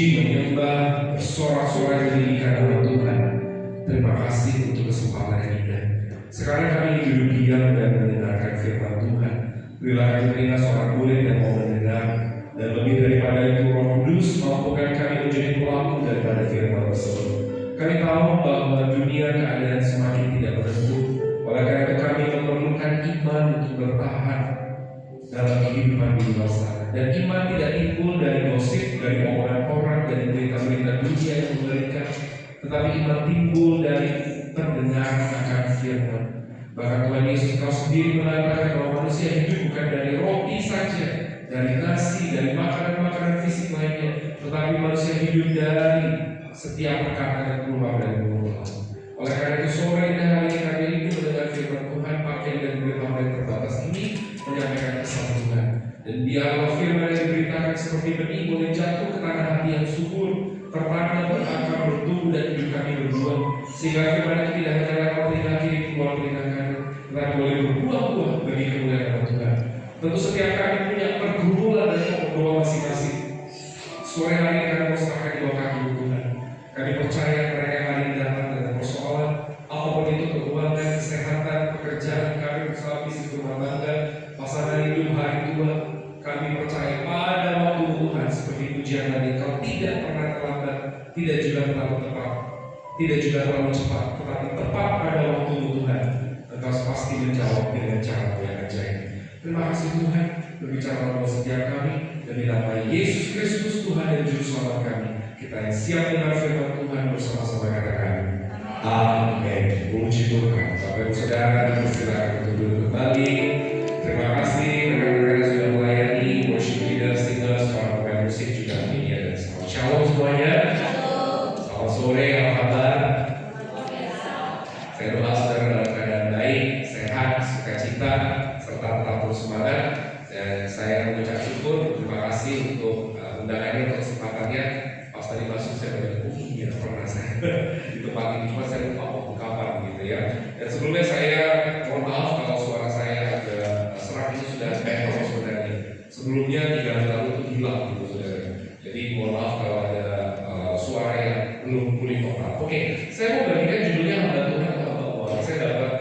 memuji, menyembah, bersorak-sorai meninggikan nama Tuhan. Terima kasih untuk kesempatan yang indah. Sekarang kami duduk diam dan mendengarkan firman Tuhan. Berilah kami telinga seorang murid yang mau mendengar, dan lebih daripada itu Roh Kudus mampukan kami menjadi pelaku daripada firman tersebut. Kami tahu bahwa dunia keadaan semakin tidak menentu. Oleh karena itu kami memerlukan iman untuk bertahan dalam kehidupan di luar sana. Dan iman tidak timbul dari gosip, dari omongan orang, dari berita-berita dunia yang mengerikan, tetapi iman timbul dari pendengar akan firman. Bahkan Tuhan Yesus Kau sendiri mengatakan bahwa manusia hidup bukan dari roti saja, dari nasi, dari makanan-makanan fisik lainnya, tetapi manusia hidup dari setiap perkataan yang keluar dari mulut Allah. Oleh karena itu sore dan hari ini kami rindu mendengar firman Tuhan. Pakai dan firman yang terbatas ini menyampaikan pesan Tuhan. Dan biarlah firman yang diberitakan seperti benih boleh jatuh ke tanah hati yang subur, tertanam, berakar, bertumbuh dan hidup kami berbuah, sehingga firman itu tidak hanya lewat telinga kiri keluar telinga kanan, tetapi boleh berbuah-buah bagi kemuliaan nama Tuhan. Tentu setiap kami punya pergumulan dan doa masing-masing. Sore hari ini kami mau serahkan di bawah kaki Tuhan. Kami percaya mereka hari ini datang dengan persoalan apapun itu, keuangan, kesehatan, pekerjaan, kami bersama bisnis rumah tangga, pasangan hidup, hari tua. Kami percaya pada waktu Tuhan seperti pujian tadi, Kau tidak pernah terlambat, tidak juga terlalu tepat, tidak juga terlalu cepat, tetapi tepat pada waktu Tuhan. Engkau pasti menjawab dengan cara yang ajaib. Terima kasih Tuhan, berbicara dalam setiap kami, demi nama Yesus Kristus Tuhan dan Juru Selamat kami. Kita yang siap dengar firman Tuhan bersama-sama katakan Amin. Puji Tuhan. Bapak Ibu Saudara, dipersilakan untuk duduk kembali. Terima kasih rekan-rekan yang sudah melayani, worship leader, singers, para pemain musik juga media dan selamat shalom semuanya. Selamat sore, apa kabar? Saya doa saudara dalam keadaan baik, sehat, sukacita, serta tetap terus semangat. Dan saya mengucap syukur, terima kasih untuk undangannya, untuk kesempatannya. Pas tadi masuk saya berkata, iya pernah saya di tempat ini, cuma saya lupa waktu kapan gitu ya. Dan sebelumnya saya mohon maaf kalau suara saya agak serak, ini sudah better sebenarnya. Sebelumnya 3 hari lalu itu hilang gitu saudara. Jadi mohon maaf kalau ada suara yang belum pulih total. Oke, saya mau bagikan judulnya hamba Tuhan atau hamba Allah. Saya dapat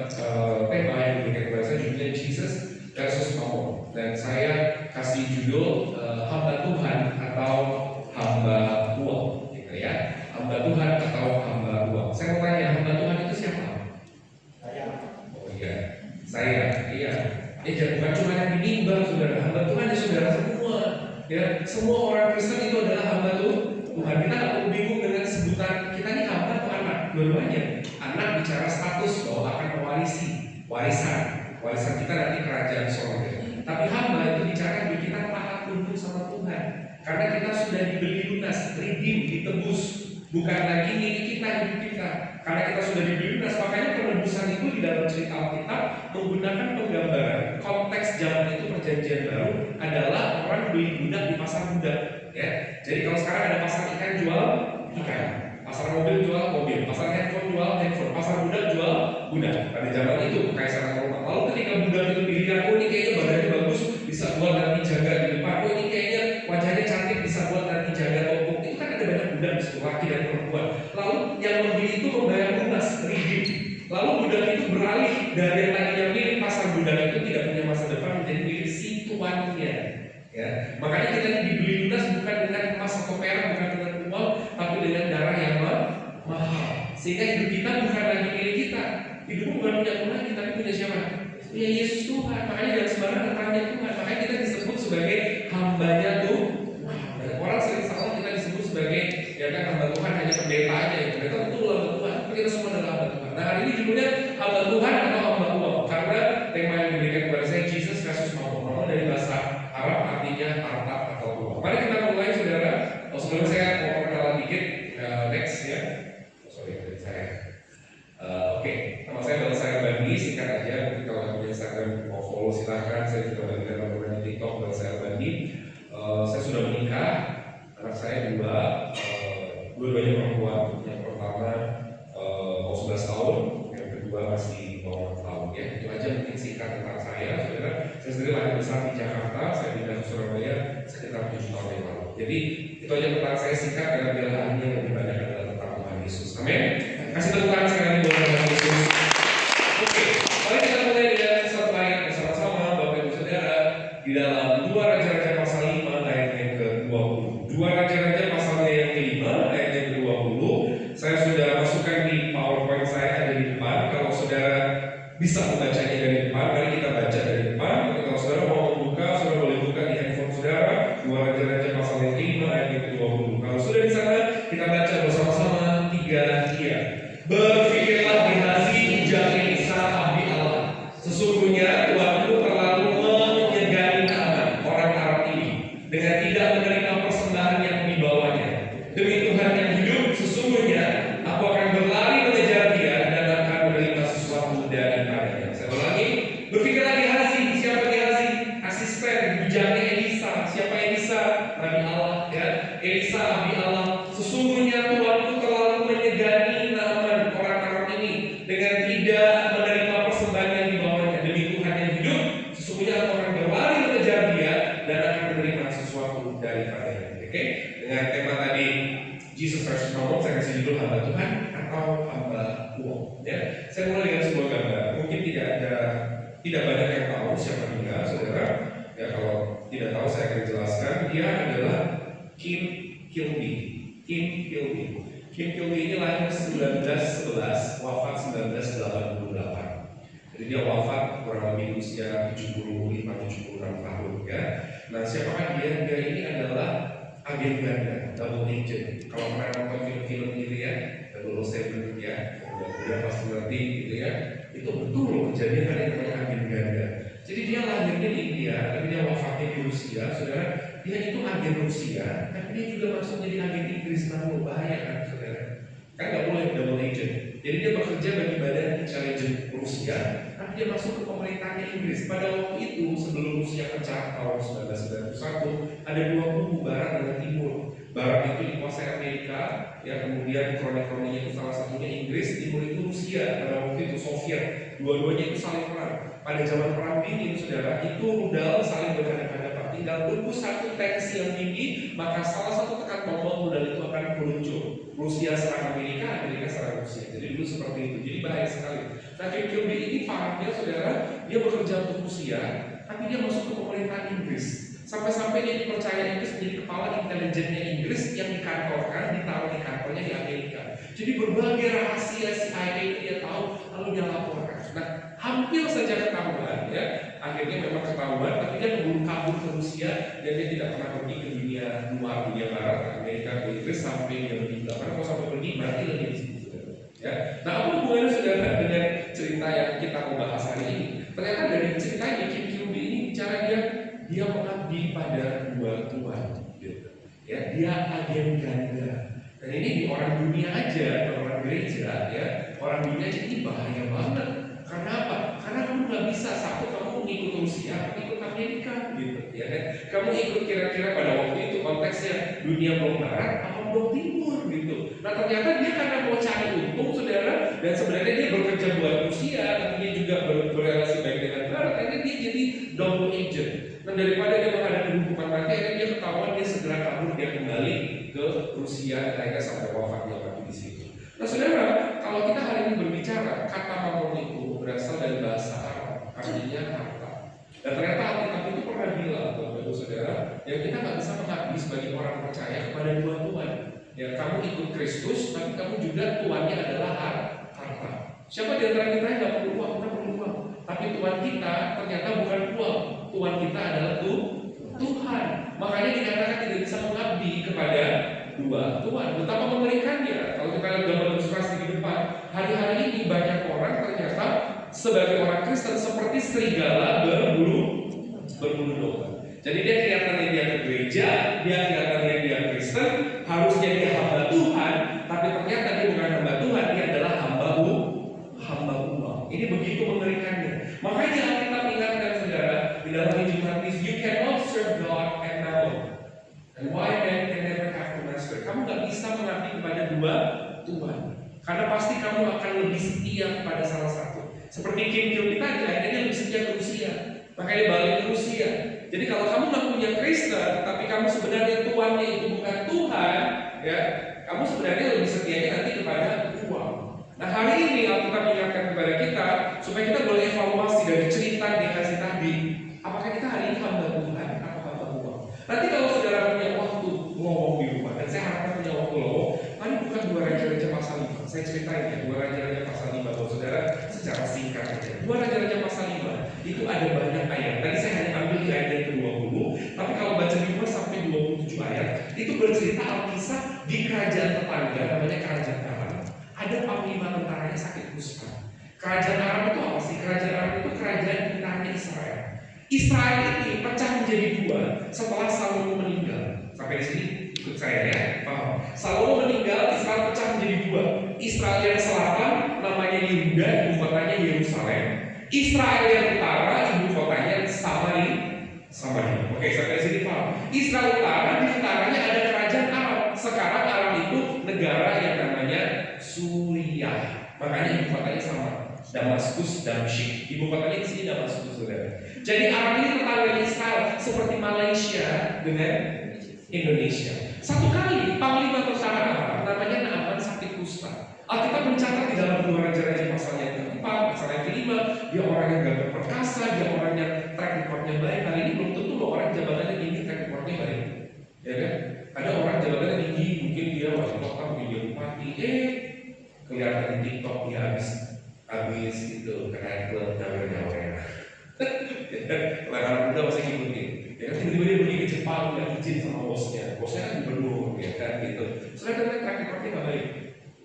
tema yang diberikan kepada saya judulnya Jesus versus Mammon. Dan saya kasih judul hamba Tuhan atau hamba uang, gitu ya. Hamba Tuhan atau hamba uang. Saya mau tanya, hamba Tuhan itu siapa? Saya. Oh iya, saya. Iya. Bukan cuma yang dinimbang, saudara. Hamba Tuhan ya saudara semua. Ya, semua orang Kristen itu adalah hamba Tuhan. Kita nggak perlu bingung dengan sebutan kita ini hamba atau anak. Dua-duanya. Anak bicara status bahwa akan mewarisi warisan kita nanti kerajaan sorga. Tapi hamba itu bicara bahwa kita taat tunduk sama Tuhan. Karena kita sudah dibeli lunas, redeem, ditebus. Bukan lagi milik kita, hidup kita. Karena kita sudah dibeli lunas, makanya penebusan itu di dalam cerita Alkitab menggunakan penggambaran. Konteks zaman itu perjanjian baru adalah orang beli budak di pasar budak. Ya. Jadi kalau sekarang ada pasar ikan jual ikan, pasar mobil jual mobil, pasar handphone jual handphone, pasar budak jual budak. Pada zaman itu kekaisaran Roma. Lalu ketika budak itu dilihat, oh ini kayaknya badannya bagus, bisa buat nanti jaga di depan. Oh ini kayaknya wajahnya cantik, bisa buat nanti jaga toko. Itu kan ada banyak budak di situ, laki dan perempuan. Lalu yang membeli itu membayar lunas, redeem. Lalu budak itu beralih dari yang tadinya milik pasar budak itu tidak punya masa depan menjadi milik si tuannya. Ya, makanya kita dibeli lunas bukan dengan emas atau perak, bukan dengan uang, tapi dengan darah yang mahal. Sehingga hidup kita bukan lagi milik kita. Hidup bukan punya Tuhan, tapi punya siapa? Punya Yesus Tuhan. Makanya jangan sembarangan tanya Tuhan. Makanya kita disebut sebagai hambanya Tuhan. Orang sering salah kita disebut sebagai ya kan hamba Tuhan hanya pendeta aja. Ya. Pendeta itu hamba Tuhan. Tapi kita semua adalah hamba Tuhan. Nah hari ini judulnya hamba Tuhan atau hamba uang. Karena tema yang diberikan kepada saya Jesus versus Mammon. Mammon dari bahasa Arab artinya harta atau uang. Mari kita mulai saudara. Sebelum saya mau perkenalan dikit, next ya. Sorry dari saya. Oke, nama saya adalah saya Bandi, singkat aja. Mungkin kalau punya Instagram mau follow silahkan. Saya juga bagikan teman-teman di TikTok adalah saya Bandi. Saya sudah menikah, anak saya dua-duanya perempuan. Yang pertama mau 11 tahun, yang kedua masih mau 6 tahun. Ya, itu aja mungkin singkat tentang saya, saudara. Saya sendiri lahir besar di Jakarta, saya pindah ke Surabaya sekitar 7 tahun yang lalu. Jadi Itu aja tentang saya singkat, karena biar ahlinya lebih banyak adalah tentang Tuhan Yesus. Amin. Kasih tepuk tangan sekali buat Tuhan Yesus. Oke, mari kita mulai dengan satu ayat bersama-sama, Bapak Ibu Saudara, di dalam 2 Raja-Raja pasal 5 ayat yang ke-20. 2 Raja-Raja pasalnya yang ke-5 ayat yang ke-20. Saya sudah masukkan di PowerPoint saya, ada di depan. Kalau saudara bisa membacanya dari depan, mari kita baca dari depan. Kalau saudara mau membuka, saudara boleh buka di handphone saudara. 2 Raja-Raja pasal yang ke-5 ayat yang ke-20. Kalau sudah di sana, kita baca bersama-sama 3 dia. Berpikirlah di hati ujang Elisa abdi Allah. Sesungguhnya Tuhanku terlalu menyegani Naaman orang Arab ini dengan tidak menerima persembahan yang dibawanya. Demi Tuhan yang hidup, sesungguhnya aku akan berlari mengejar dia dan akan menerima sesuatu daripadanya. Saya ulangi, berpikirlah di hati. Siapa di hati? Asisten bujangnya Elisa. Siapa Elisa? Nabi Allah, ya. Elisa abdi Allah. Sesungguhnya Tuhanku terlalu menyegani Naaman orang Arab ini dengan tidak menerima persembahan yang dibawanya. Demi Tuhan yang hidup, sesungguhnya aku akan berlari mengejar dia dan akan menerima sesuatu daripadanya. Oke? Dengan tema tadi Jesus versus Mammon, saya kasih judul hamba Tuhan atau hamba uang. Ya, saya mulai dengan sebuah gambar. Mungkin tidak banyak yang tahu siapa dia, saudara. Ya, kalau tidak tahu saya akan jelaskan. Dia adalah Kim Kilby. Kim Kilby. Kim Kilby ini lahir 1911, wafat 1988. Jadi dia wafat kurang lebih usia 75-76 tahun, ya. Nah, siapakah dia? Dia ini adalah agen ganda, double agent. Kalau pernah nonton film-film gitu ya, 007 ya, udah pasti ngerti gitu ya. Itu betul kejadian ada yang namanya agen ganda. Jadi dia lahirnya di India, tapi dia wafatnya di Rusia, saudara. Dia itu agen Rusia, tapi dia juga masuk jadi agen Inggris. Nah, bahaya kan, saudara? Kan nggak boleh double agent. Jadi dia bekerja bagi badan intelijen Rusia, tapi dia masuk ke pemerintahnya Inggris. Pada waktu itu, sebelum Rusia pecah tahun 1991, ada dua kubu Barat dan Timur. Barat itu dikuasai Amerika, ya, kemudian kronik-kroniknya itu salah satunya Inggris, Timur itu Rusia, pada waktu itu Soviet. Dua-duanya itu saling perang. Pada zaman perang dingin, saudara, itu rudal saling berhadapan-hadapan. Tinggal tunggu satu tensi yang tinggi, maka salah satu tekan tombol rudal itu akan meluncur. Rusia serang Amerika, Amerika serang Rusia. Jadi dulu seperti itu. Jadi bahaya sekali. Nah, Kim Kilby ini fahamnya, saudara, dia bekerja untuk Rusia, tapi dia masuk ke pemerintahan Inggris. Sampai-sampai dia dipercaya Inggris menjadi kepala intelijennya Inggris yang dikantorkan, ditaruh di kantornya di Amerika. Jadi berbagai rahasia CIA itu dia tahu, lalu dia laporkan. Nah, hampir saja ketahuan, ya. Akhirnya memang ketahuan, tapi dia keburu kabur ke Rusia dan dia tidak pernah pergi ke dunia luar, dunia barat, ke Amerika, ke Inggris sampai dia meninggal. Karena kalau sampai pergi berarti lebih di situ, ya. Nah, apa hubungannya saudara dengan cerita yang kita mau bahas hari ini? Ternyata dari ceritanya Kim Kilby ini bicara dia mengabdi pada dua tuan, gitu. Ya, dia agen ganda. Dan ini di orang dunia aja, orang gereja, ya, orang dunia aja ini bahaya banget. Karena apa? Karena kamu nggak bisa satu kamu ngikut Rusia, ikut Amerika, gitu, ya kan? Kamu ikut kira-kira pada waktu itu konteksnya dunia blok barat apa blok timur, gitu. Nah, ternyata dia karena mau cari untung, saudara, dan sebenarnya dia bekerja buat Rusia, tapi dia juga berrelasi baik dengan barat, akhirnya dia jadi double agent. Nah, daripada dia menghadapi hukuman mati, akhirnya dia ketahuan, dia segera kabur, dia kembali ke Rusia, dan akhirnya sampai wafatnya mati di situ. Nah, saudara, kalau kita hari ini berbicara, kata Mammon itu berasal dari bahasa Arab, artinya harta. Dan ternyata Alkitab itu pernah bilang, Bapak Ibu Saudara, ya kita nggak bisa mengabdi sebagai orang percaya kepada dua tuan. Ya, kamu ikut Kristus, tapi kamu juga tuannya adalah harta. Siapa di antara kita yang nggak perlu uang? Kita perlu uang. Tapi tuan kita ternyata bukan uang. Tuan kita adalah Tuhan. Makanya dikatakan tidak bisa mengabdi kepada dua tuan. Betapa mengerikannya. Kalau kita lihat gambar ilustrasi di depan, hari-hari ini banyak orang ternyata sebagai orang Kristen seperti serigala berbulu domba. Jadi dia kelihatannya dia ke gereja, dia kelihatannya dia Kristen, harusnya dia hamba Tuhan, tapi ternyata dia bukan hamba Tuhan, dia adalah hamba uang. Ini begitu mengerikannya. Makanya Alkitab ingatkan saudara di dalam Injil Matius, you cannot serve God and mammon. And why man can never have a master? Kamu nggak bisa mengabdi kepada dua tuan, karena pasti kamu akan lebih setia kepada salah satu. Seperti Kim Kilby tadi, akhirnya dia lebih setia ke Rusia, makanya dia balik ke Rusia. Jadi kalau kamu ngakunya Kristen, tapi kamu sebenarnya tuannya itu bukan Tuhan, ya, kamu sebenarnya lebih setianya nanti kepada uang. Nah, hari ini Alkitab mengingatkan kepada kita supaya kita boleh evaluasi dari cerita dikasih tadi. Apakah kita hari ini hamba Tuhan atau hamba uang? Nanti kalau saudara punya waktu ngomong di rumah, dan saya harapkan punya waktu ngomong, mari buka 2 Raja-Raja pasal 5. Saya ceritain ya, 2 Raja-Raja pasal 5 buat saudara secara singkat aja. 2 Raja-Raja pasal 5 itu ada banyak ayat. Tadi saya hanya ambil di ayat yang ke-20, tapi kalau baca 5 sampai 27 ayat, itu bercerita Alkisah di kerajaan tetangga namanya kerajaan Aram. Ada panglima tentaranya sakit kusta. Kerajaan Aram itu apa sih? Kerajaan Aram itu kerajaan tentaranya Israel. Israel ini pecah menjadi 2 setelah Salomo meninggal. Sampai di sini ikut saya ya, paham? Salomo meninggal, Israel pecah menjadi 2. Israel yang selatan namanya Yehuda, ibu kotanya Yerusalem. Israel yang utara, ibu kotanya Samaria. Oke, sampai sini paham? Israel utara, di utaranya ada kerajaan Aram. Sekarang Aram itu negara yang namanya Suriah. Makanya ibu kotanya sama, Damaskus, Damsyik. Ibu kotanya di sini Damaskus, saudara. Jadi Aram ini tetangga Israel, seperti Malaysia dengan Indonesia. Satu kali panglima tentara Aram namanya Naaman sakit kusta. Alkitab mencatat di dalam 2 Raja-Raja pasal yang ke-4, pasal yang ke-5, dia orang yang gagah perkasa, dia orang yang track recordnya baik. Kali ini belum tentu loh orang jabatannya tinggi track recordnya baik, ya kan? Ada orang jabatannya tinggi, mungkin dia wali kota, mungkin dia bupati, kelihatan di TikTok dia habis itu kena klub nyawer-nyawer. Kalau anak muda masih ngikutin, ya kan? Tiba-tiba dia pergi ke Jepang, nggak izin sama bosnya kan gubernur, ya kan gitu. Soalnya kan track recordnya nggak baik.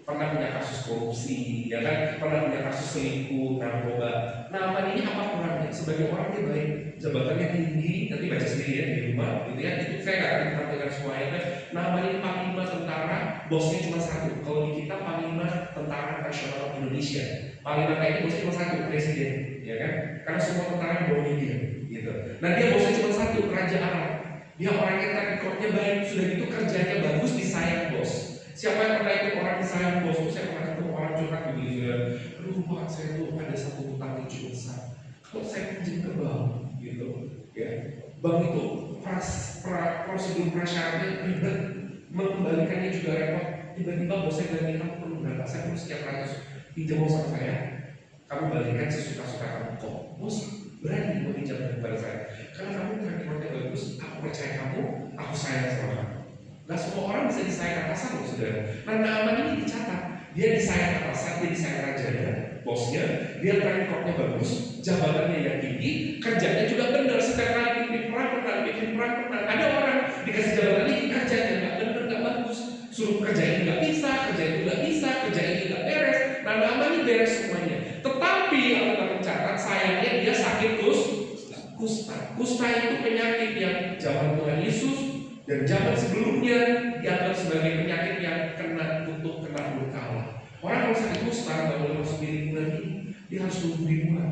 Pernah punya kasus korupsi, ya kan? Pernah punya kasus selingkuh, narkoba. Nah, ini apa kurangnya? Sebagai orang dia baik, jabatannya tinggi, nanti baca sendiri ya di rumah, gitu ya. Itu saya nggak akan tampilkan semuanya. Nama ini panglima tentara, bosnya cuma 1. Kalau di kita panglima tentara nasional Indonesia, panglima TNI bosnya cuma 1, presiden, ya kan? Karena semua tentara di bawahnya dia, gitu. Nah dia bosnya cuma 1, Raja Arab. Dia orangnya rekodnya baik, sudah gitu kerjanya bagus, disayang bos. Siapa yang pernah ikut orang disayang bos? Saya pernah ketemu orang curhat begini, aduh Pak, saya tuh ada 1 hutang yang cukup besar. Kalau saya pinjam ke bank, gitu, ya, bank itu prosedur prasyaratnya ribet, mengembalikannya juga repot. Tiba-tiba bos saya bilang, kamu perlu berapa? Saya perlu sekian ratus, pinjam sama saya, kamu balikan sesuka-suka kamu. Kok bos berani meminjam kepada saya? Karena kamu rekodnya bagus, aku percaya kamu, aku sayang sama kamu. Nah, semua orang bisa disayang atasan loh, saudara. Nah, Naaman ini dicatat, dia disayang atasan, dia disayang rajanya, bosnya, dia rekodnya bagus, jabatannya yang tinggi, kerjanya juga benar. Setiap kali bikin perang menang. Ada orang dikasih jabatan ini, kerjanya nggak benar, nggak bagus, suruh kerja ini nggak bisa, kerja itu nggak bisa, kerja ini nggak beres. Nah, Naaman ini beres semuanya. Tetapi Alkitab mencatat, sayangnya dia sakit kusta. Kusta itu penyakit yang zaman Tuhan Yesus dan zaman sebelumnya dianggap sebagai penyakit yang kena kutuk, kena murka Allah. Orang kalau sakit kusta nggak boleh masuk di lingkungan ini, dia harus nunggu di luar,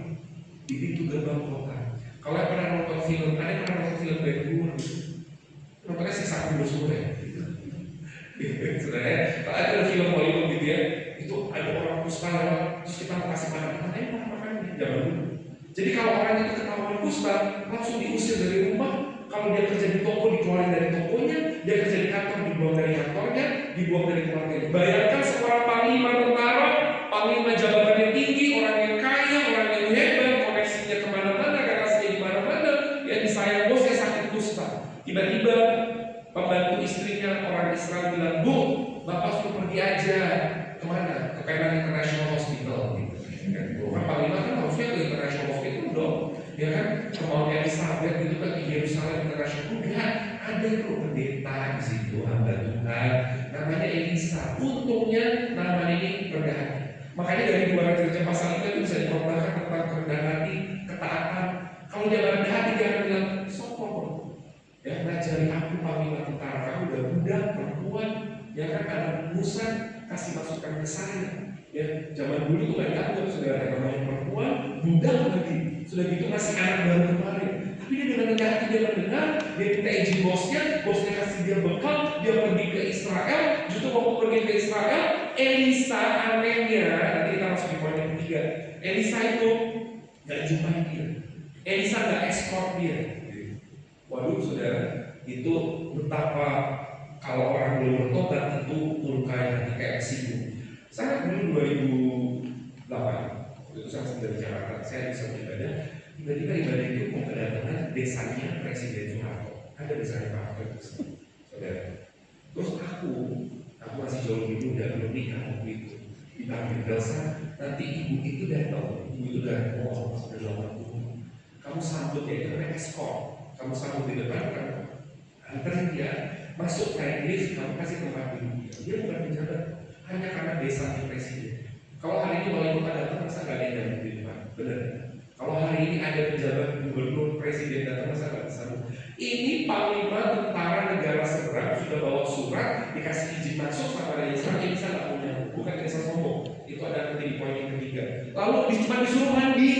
di pintu gerbang kota. Kalau yang pernah nonton film, ada yang pernah nonton film dari luar, nontonnya Siksa Kubur semua ya. Sebenarnya kalau ada film Hollywood gitu ya, itu ada orang kusta lewat, terus kita mau kasih makan, kita makan jangan dulu. Jadi kalau orang itu ketahuan kusta, langsung diusir dari rumah. Kalau dia kerja di toko, dikeluarin dari tokonya. Dia kerja di kantor, dibuang dari kantornya, dibuang dari keluarganya. Bayangkan seorang panglima tentara, panglima jabatan yang tinggi, orang yang kaya, orang yang hebat, koneksinya kemana-mana, relasinya di mana-mana, yang disayang bosnya sakit kusta. Tiba-tiba pembantu istrinya orang Israel bilang, Bu, Bapak suruh pergi aja. Kemana? Ke Penang International Hospital. Orang panglima kan harusnya ke International Hospital dong, ya kan? Ke Mount Elizabeth gitu kan, di Yerusalem International. Enggak, ada tuh pendeta di situ, hamba Tuhan, namanya Elisa. Untungnya nama ini rendah hati. Makanya dari 2 Raja pasal itu bisa dikhotbahkan tentang kerendahan hati, ketaatan. Kalau dia rendah hati, dia akan bilang, sokong, ya, ngajari aku panglima tentara, kamu udah budak, perempuan, ya kan, anak musan, kasih masukan ke saya. Ya, zaman dulu itu nggak diatur, saudara, namanya perempuan, budak lagi, sudah gitu masih anak baru kemarin. Tapi dia dengan rendah hati, dia mendengar, dia minta izin bosnya kasih dia bekal, dia pergi ke Israel. Justru waktu pergi ke Israel, Elisa anehnya, nanti kita masuk di poin yang ketiga. Elisa itu nggak jumpai dia, Elisa nggak ekspor dia. dulu saudara, itu betapa kalau orang belum bertobat itu melukai hati kayak sibuk. Saya dulu 2008, itu saya sedang dari Jakarta, saya bisa beribadah. Tiba-tiba ibadah itu mau kedatangan desanya Presiden Soeharto. Ada desanya Pak Harto, saudara. Terus aku masih jauh lebih muda, belum nikah waktu itu. Dipanggil Elsa, nanti ibu itu datang, ibu itu udah sudah lama. Kamu sambut ya, itu namanya escort. Kamu sambut di depan, kamu anterin dia masuk kayak lift, kamu kasih tempat duduk dia. Dia bukan pejabat, hanya karena desanya Presiden. Kalau hari ini wali kota datang, masa gak ada yang datang di depan? Benar. Kalau hari ini ada pejabat gubernur, presiden datang, masa gak bisa? Ini panglima tentara negara seberang sudah bawa surat, dikasih izin masuk sama Raja Israel, dia bisa gak punya? Bukan biasa sombong. Itu ada menjadi poin yang ketiga. Lalu cuma disuruh mandi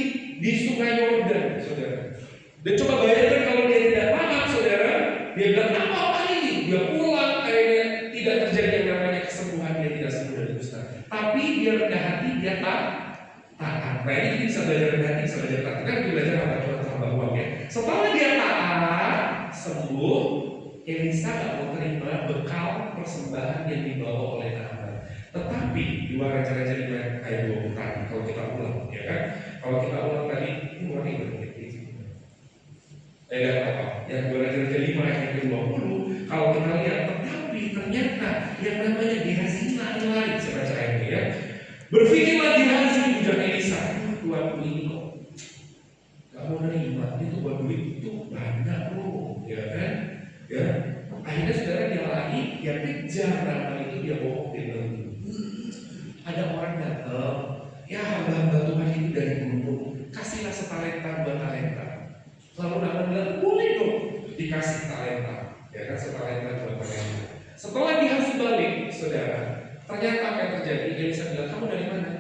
di Sungai Yordan, saudara. Dan coba bayangkan kalau dia tidak paham, saudara, dia bilang apa ini? Dia pulang, kayaknya tidak terjadi yang namanya kesembuhan, dia tidak sembuh dari kusta. Tapi dia rendah hati, dia taat. Nah ini bisa belajar rendah hati, bisa belajar taat. Kan kita belajar apa Tuhan sama uang ya. Setelah dia taat, sembuh, Elisa gak mau terima bekal persembahan yang dibawa oleh Naaman. Tetapi dua Raja-Raja 5 ayat 20 tadi, kalau kita ulang, ya kan? Kalau kita ulang tadi, ini mulai apa? Yang 2 Raja-Raja 5 ayat 20, kalau kita lihat, tetapi ternyata yang namanya Gehazi lain, saya baca ayat ini ya. Berpikirlah Gehazi bujang Elisa, Tuanku ini kok gak mau nerima, itu buat duit itu banyak bro, ya kan? Ya, akhirnya saudara dia lagi, dia kejar Naaman itu, dia bohong, dia bilang ada orang datang, ya hamba-hamba Tuhan itu dari gunung, kasihlah setalenta 2 talenta. Lalu Naaman bilang, boleh dong dikasih talenta, ya kan, setalenta 2 talenta. Setelah dikasih balik, saudara, ternyata apa yang terjadi? Elisa bilang, kamu dari mana?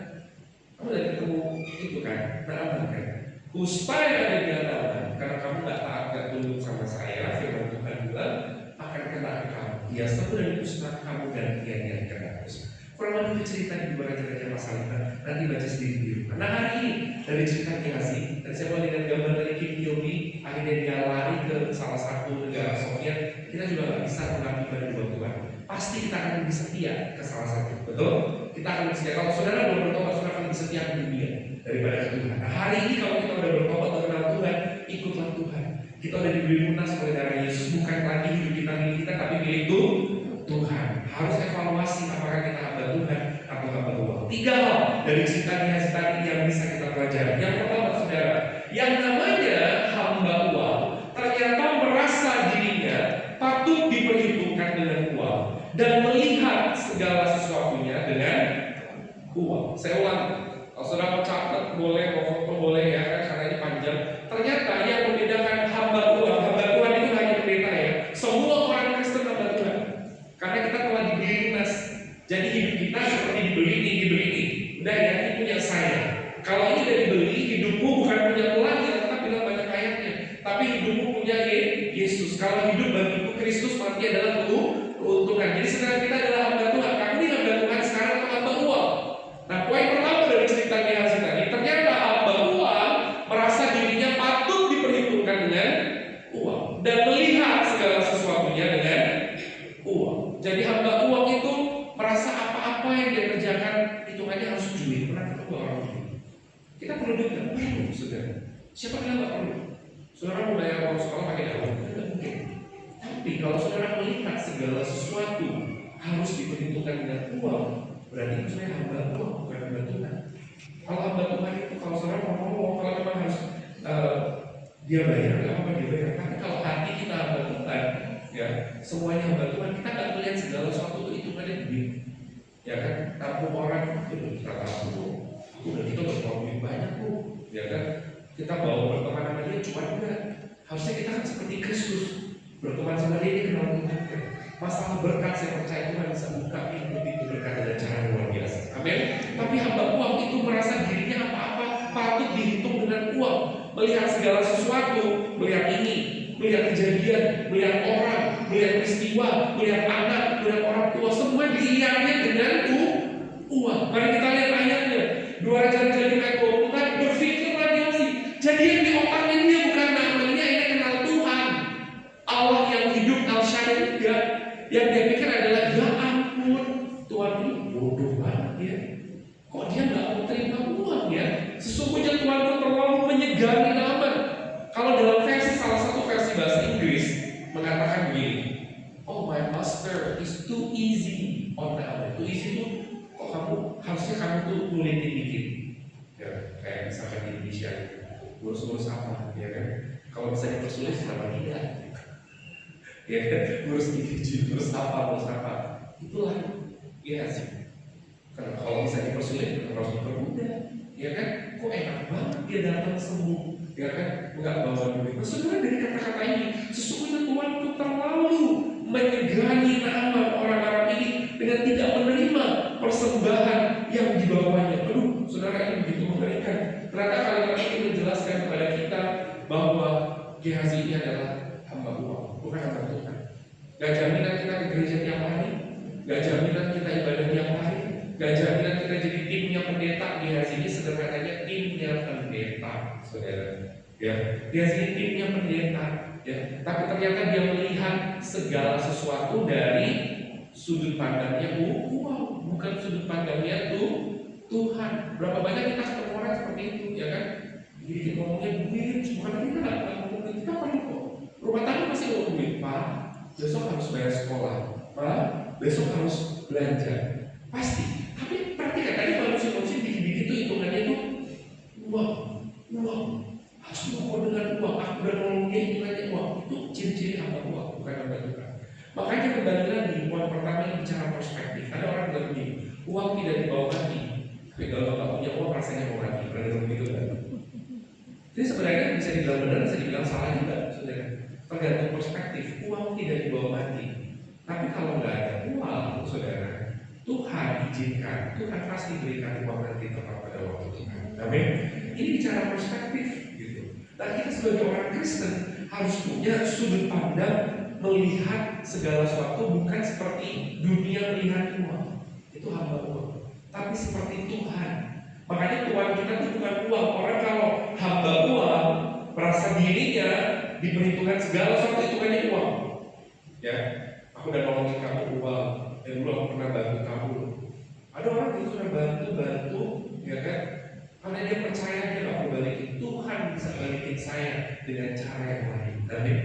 Kamu dari ketemu itu kan, Naaman kan? Kusta yang ada di Naaman, karena kamu gak taat, gak tunduk sama saya, firman Tuhan bilang akan kena ke kamu. Dia sembuh dari kusta kamu dan dia yang kena kusta. Kurang lebih cerita di 2 Raja-Raja pasal 5, nanti baca sendiri di rumah. Nah hari ini dari cerita Gehazi, dan saya mau lihat gambar dari Kim Kyomi, akhirnya dia lari ke salah satu negara Soviet. Kita juga nggak bisa mengabdi pada dua Tuhan. Pasti kita akan lebih setia ke salah satu, betul? Kita akan lebih setia. Kalau saudara belum bertobat, saudara akan lebih setia ke dunia daripada ke Tuhan. Nah hari ini kalau kita udah bertobat mengenal Tuhan, ikutlah Tuhan. Kita udah diberi lunas oleh darah Yesus, bukan lagi hidup kita milik kita, tapi milik Tuhan. Harus evaluasi apakah kita hamba Tuhan atau hamba uang. 3 hal dari cerita Gehazi tadi yang bisa kita pelajari. Yang pertama saudara, yang namanya hamba uang ternyata merasa dirinya patut diperhitungkan dengan uang dan melihat segala sesuatunya dengan uang. Saya ulang, kalau saudara mau catat boleh, mau foto boleh ya kan, karena ini panjang. Ternyata yang membedakan hamba Tuhan itu hanya pendeta ya. Semua orang Kristen hamba Tuhan. Karena kita telah dibeli lunas. Jadi hidup kita seperti dibeli ini. Udah ya, ini punya saya. Kalau ini udah dibeli, hidupmu bukan punya lagi, tetap bilang banyak ayatnya. Tapi hidupmu punya Yesus. Kalau hidup bagiku Kristus, mati adalah keuntungan. Jadi sekarang kita adalah hamba Tuhan. Kami ini hamba Tuhan sekarang atau hamba uang. Nah poin pertama dari cerita Gehazi tadi, ternyata hamba uang merasa dirinya patut diperhitungkan dengan uang dan melihat segala sesuatunya dengan uang. Jadi hamba uang itu merasa apa-apa yang dia kerjakan hitungannya harus duit. Pernah ketemu orang duit? Kita perlu duit nggak? Perlu, saudara. Siapa yang nggak perlu? Saudara mau bayar uang sekolah pakai daun? Tidak mungkin. Tapi kalau saudara melihat segala sesuatu harus diperhitungkan dengan uang, berarti itu saya hamba uang, bukan hamba Tuhan. Kalau hamba Tuhan itu, kalau saudara mau ngomong, kalau memang harus dia bayar, nggak apa-apa dia bayar. Tapi kalau hati kita hamba Tuhan, ya semuanya hamba Tuhan, kita nggak melihat segala sesuatu itu hitungannya duit. Ya kan, tampung orang itu kita tampung, udah kita berkorban duit banyak bu, ya kan. Kita bawa berteman sama dia cuma enggak. Harusnya kita kan seperti Kristus, berteman sama dia kenal Tuhan. Masalah berkat saya percaya Tuhan bisa buka pintu berkat dengan cara yang luar biasa. Amin. Tapi hamba uang itu merasa dirinya apa-apa patut dihitung dengan uang, melihat segala sesuatu, melihat ini, melihat kejadian, melihat orang, melihat peristiwa, melihat anak, melihat orang tua, semua dilihatnya dengan uang. Mari kita lihat ayatnya. 2 Raja-Raja 5 ayat 20 tadi, berpikirlah Gehazi. Jadi yang di otaknya dia bukan namanya, ini kenal Tuhan. Tuhan ini bodoh banget ya. Kok dia nggak mau terima uang ya? Sesungguhnya Tuhanku terlalu menyegani Naaman. Kalau dalam salah satu versi bahasa Inggris mengatakan begini, oh my master is too easy on Naaman. Too easy itu kok harusnya kamu tuh nulitin dikit. Ya, kayak misalkan di Indonesia, ngurus-ngurus apa, ya kan? Kalau bisa dipersulit, kenapa tidak? Ya kan, ngurus ngurus apa? Itulah, ya sih. Karena kalau bisa dipersulit, harus dipermudah, ya kan? Kok enak banget dia datang sembuh, ya kan? Enggak bawa duit. Sebenarnya dari kata-kata ini, sesungguhnya Tuhan itu terlalu menyegani Naaman orang Arab ini dengan tidak menerima persembahan yang dibawanya. Aduh, saudara, ini begitu mengerikan. Ternyata kalimat ini menjelaskan kepada kita bahwa Gehazi ini adalah hamba uang, bukan hamba Tuhan. Gak jaminan kita ke gereja tiap hari, gak jaminan kita ibadah tiap hari, gak jaminan kita jadi timnya pendeta. Gehazi ini sederhananya timnya pendeta, saudara. Ya, Gehazi ini timnya pendeta. Ya, tapi ternyata dia melihat segala sesuatu dari sudut pandangnya uang, bukan sudut pandangnya Tuhan. Berapa banyak kita ketemu orang seperti itu, ya kan? Jadi kita ngomongnya duit, bukan kita nggak ngomong duit, kita paling kok. Rumah tangga masih ngomong duit, Pak. Besok harus bayar sekolah, Pak. Besok harus belanja, pasti. Tapi perhatikan tadi manusia dikit-dikit itu hitungannya itu uang. Harus mengukur dengan uang. Aku udah nolong dia hitungannya uang. Itu ciri-ciri hamba uang, bukan hamba Tuhan. Makanya kembali lagi, poin pertama yang bicara perspektif. Ada orang bilang begini, uang tidak dibawa mati. Tapi kalau nggak punya uang rasanya mau mati. Pernah begitu kan? Jadi sebenarnya bisa dibilang benar, bisa dibilang salah juga, saudara. Tergantung perspektif. Uang tidak dibawa mati. Tapi kalau nggak ada uang, saudara, Tuhan izinkan, Tuhan pasti berikan uang nanti tepat pada waktu Tuhan. Amin. Ini bicara perspektif, gitu. Dan kita sebagai orang Kristen harus punya sudut pandang melihat segala sesuatu bukan seperti dunia melihat uang. Itu hamba uang. Tapi seperti Tuhan. Makanya Tuhan kita itu bukan uang. Orang kalau hamba uang merasa dirinya diperhitungkan segala sesuatu hitungannya uang. Ya, aku udah nolongin kamu uang. Dan dulu aku pernah bantu kamu. Ada orang yang sudah bantu, ya kan? Karena dia percaya dia gak mau balikin. Tuhan bisa balikin saya dengan cara yang lain. Amin.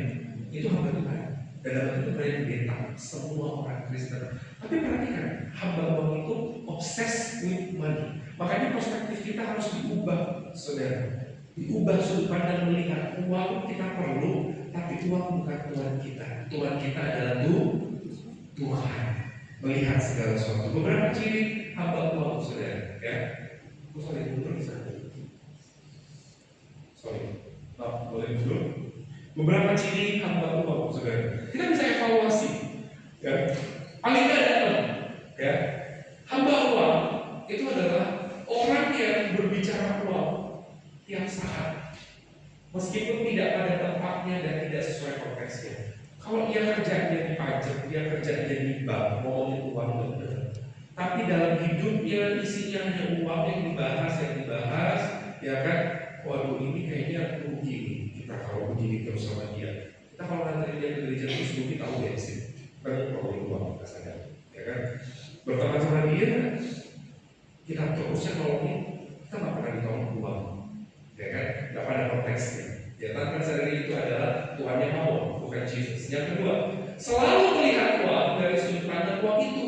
Itu hamba Tuhan. Dan dalam itu pendeta semua orang Kristen. Tapi perhatikan, hamba uang itu obses with money. Makanya perspektif kita harus diubah, saudara. Diubah sudut pandang melihat uang kita perlu, tapi uang bukan Tuhan kita. Tuhan kita adalah Tuhan. Melihat segala sesuatu. Beberapa ciri hamba uang, saudara. Ya, sorry, mundur di sana. Boleh mundur. Beberapa ciri hamba uang, saudara. Kita bisa evaluasi. Ya, paling tidak ada, ya. Hamba uang itu adalah orang yang berbicara uang tiap saat, meskipun tidak pada tempatnya dan tidak sesuai konteksnya. Kalau dia kerjanya di pajak, dia kerjanya di bank, ngomongin uang benar. Tapi dalam hidupnya isinya hanya uang yang dibahas, ya kan? Waduh, ini kayaknya rugi nih kita kalau begini terus sama dia. Kita kalau nanti dia ke gereja terus rugi tahu bensin, kan ngomongin uang kita sadar, ya kan? Berteman sama dia, kita terusnya nolongin, kita nggak pernah ditolong uang, ya kan? Nggak pada konteksnya. Ya, tanpa sadari itu adalah Tuhannya mau, bukan Yesus. Yang kedua, selalu melihat uang dari sudut pandang uang itu,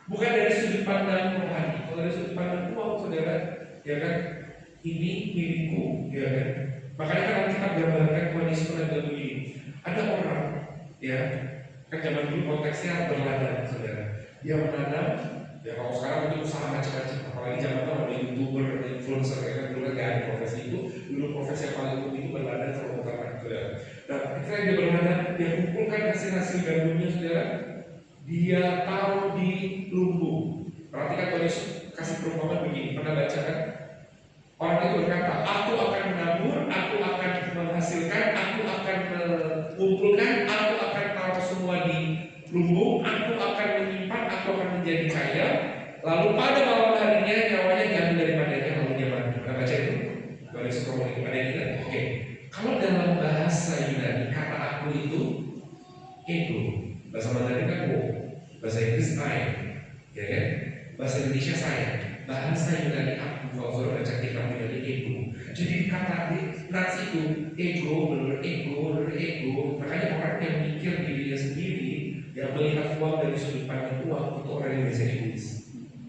bukan dari sudut pandang rohani. Kalau dari sudut pandang uang, saudara, ya kan, ini milikku, ya kan. Makanya kalau kita gambarkan Tuhan Yesus pernah bilang begini, ada orang, ya, kan zaman dulu konteksnya berladang, saudara. Dia menanam, ya kalau sekarang mungkin usaha macam-macam, apalagi zaman itu ada YouTuber, ada influencer, ya kan, dulu kan gak ada profesi itu. Dulu profesi yang paling umum itu berladang sama peternak, saudara. Nah, ketika dia berladang, dia kumpulkan hasil-hasil gandumnya, saudara. Dia taruh di lumbung. Perhatikan Tuhan Yesus kasih perumpamaan begini. Pernah baca kan? Orang itu berkata, aku akan menabur, aku akan menghasilkan, aku akan mengumpulkan, aku akan taruh semua di lumbung, aku akan menyimpan, aku akan menjadi kaya. Lalu pada malam harinya nyawanya diambil daripadanya, lalu dia mati. Pernah baca itu? Tuhan Yesus ngomong itu ada ini kan? Oke. Kalau dalam bahasa Yunani kata aku itu ego. Bahasa Mandarin kan bahasa Inggris I, ya kan? bahasa Indonesia saya, bahasa Yunani aku. Kalau saudara baca kitab Yunani ego. Jadi kata nats itu ego, ego. Makanya orang yang mikir dirinya sendiri, yang melihat uang dari sudut pandang uang, itu orang yang biasa egois.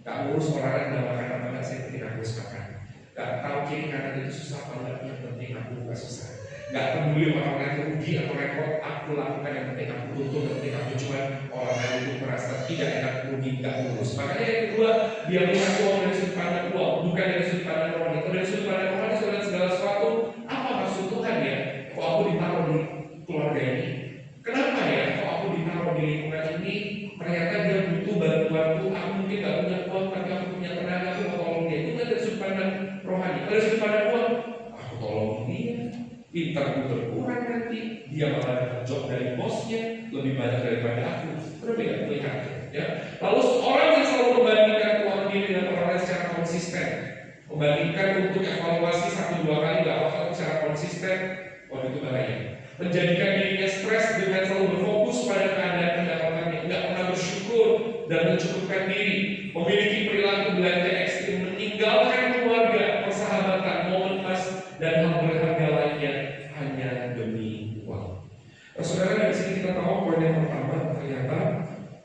Gak ngurus orang lain gak makan apa nggak, saya penting aku makan. Gak tahu kiri kanan itu susah apa enggak, yang penting aku gak susah. Gak peduli orang lain rugi atau repot, aku lakukan yang penting aku untung, yang penting aku cuma orang lain itu merasa tidak enak rugi, gak ngurus. Makanya yang kedua, dia melihat uang dari sudut pandang uang, bukan dari sudut pandang rohani. Kalau dari sudut pandang rohani, sudah segala sesuatu, apa maksud Tuhan ya? Kok aku ditaruh di keluarga ini? Kenapa ya? Kok aku ditaruh di lingkungan ini? Ternyata dia butuh bantuanku, aku mungkin gak punya uang, tapi aku punya tenaga, aku mau tolong dia. Itu kan dari sudut pandang rohani. Kalau dari sudut pandang uang, aku tolong dia, pintarku berkurang nanti, dia malah dapat job dari bosnya lebih banyak daripada aku. Berbeda melihatnya. Ya. Lalu orang yang selalu membandingkan uang diri dengan orang lain secara konsisten, membandingkan untuk evaluasi 1-2 kali gak apa-apa secara konsisten, itu bahaya. Menjadikan dirinya stres dengan selalu berfokus pada keadaan pendapatannya, nggak pernah bersyukur dan mencukupkan diri, memiliki perilaku belanja ekstrim, meninggalkan keluarga, persahabatan, momen pas dan hal berharga lainnya hanya demi uang. Nah, saudara, dari sini kita tahu poin yang pertama, ternyata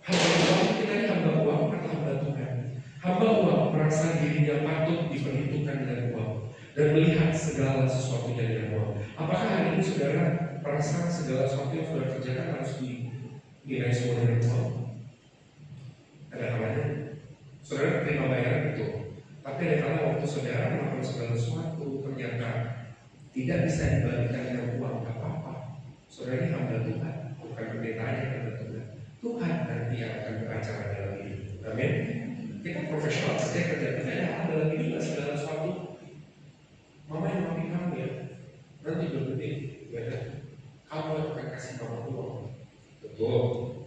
hamba uang, kita ini hamba uang atau hamba Tuhan. Hamba uang merasa dirinya patut diperhitungkan dengan uang dan melihat segala sesuatunya dengan uang. Apakah hari ini saudara merasa segala sesuatu yang saudara kerjakan harus dinilai semua dengan uang? Ada kalanya saudara terima bayaran itu, tapi ada kalanya waktu saudara melakukan segala sesuatu ternyata tidak bisa dibandingkan dengan uang, gak apa-apa. Saudara ini hamba Tuhan, bukan pendetanya hamba Tuhan. Tuhan nanti yang akan beracara dalam hidup. Amin. Kita profesional saja kerja, tapi ada hal dalam hidup segala sesuatu. Mama yang maafin kamu ya, nanti bergede, ya, kamu yang akan kasih mama uang. Betul.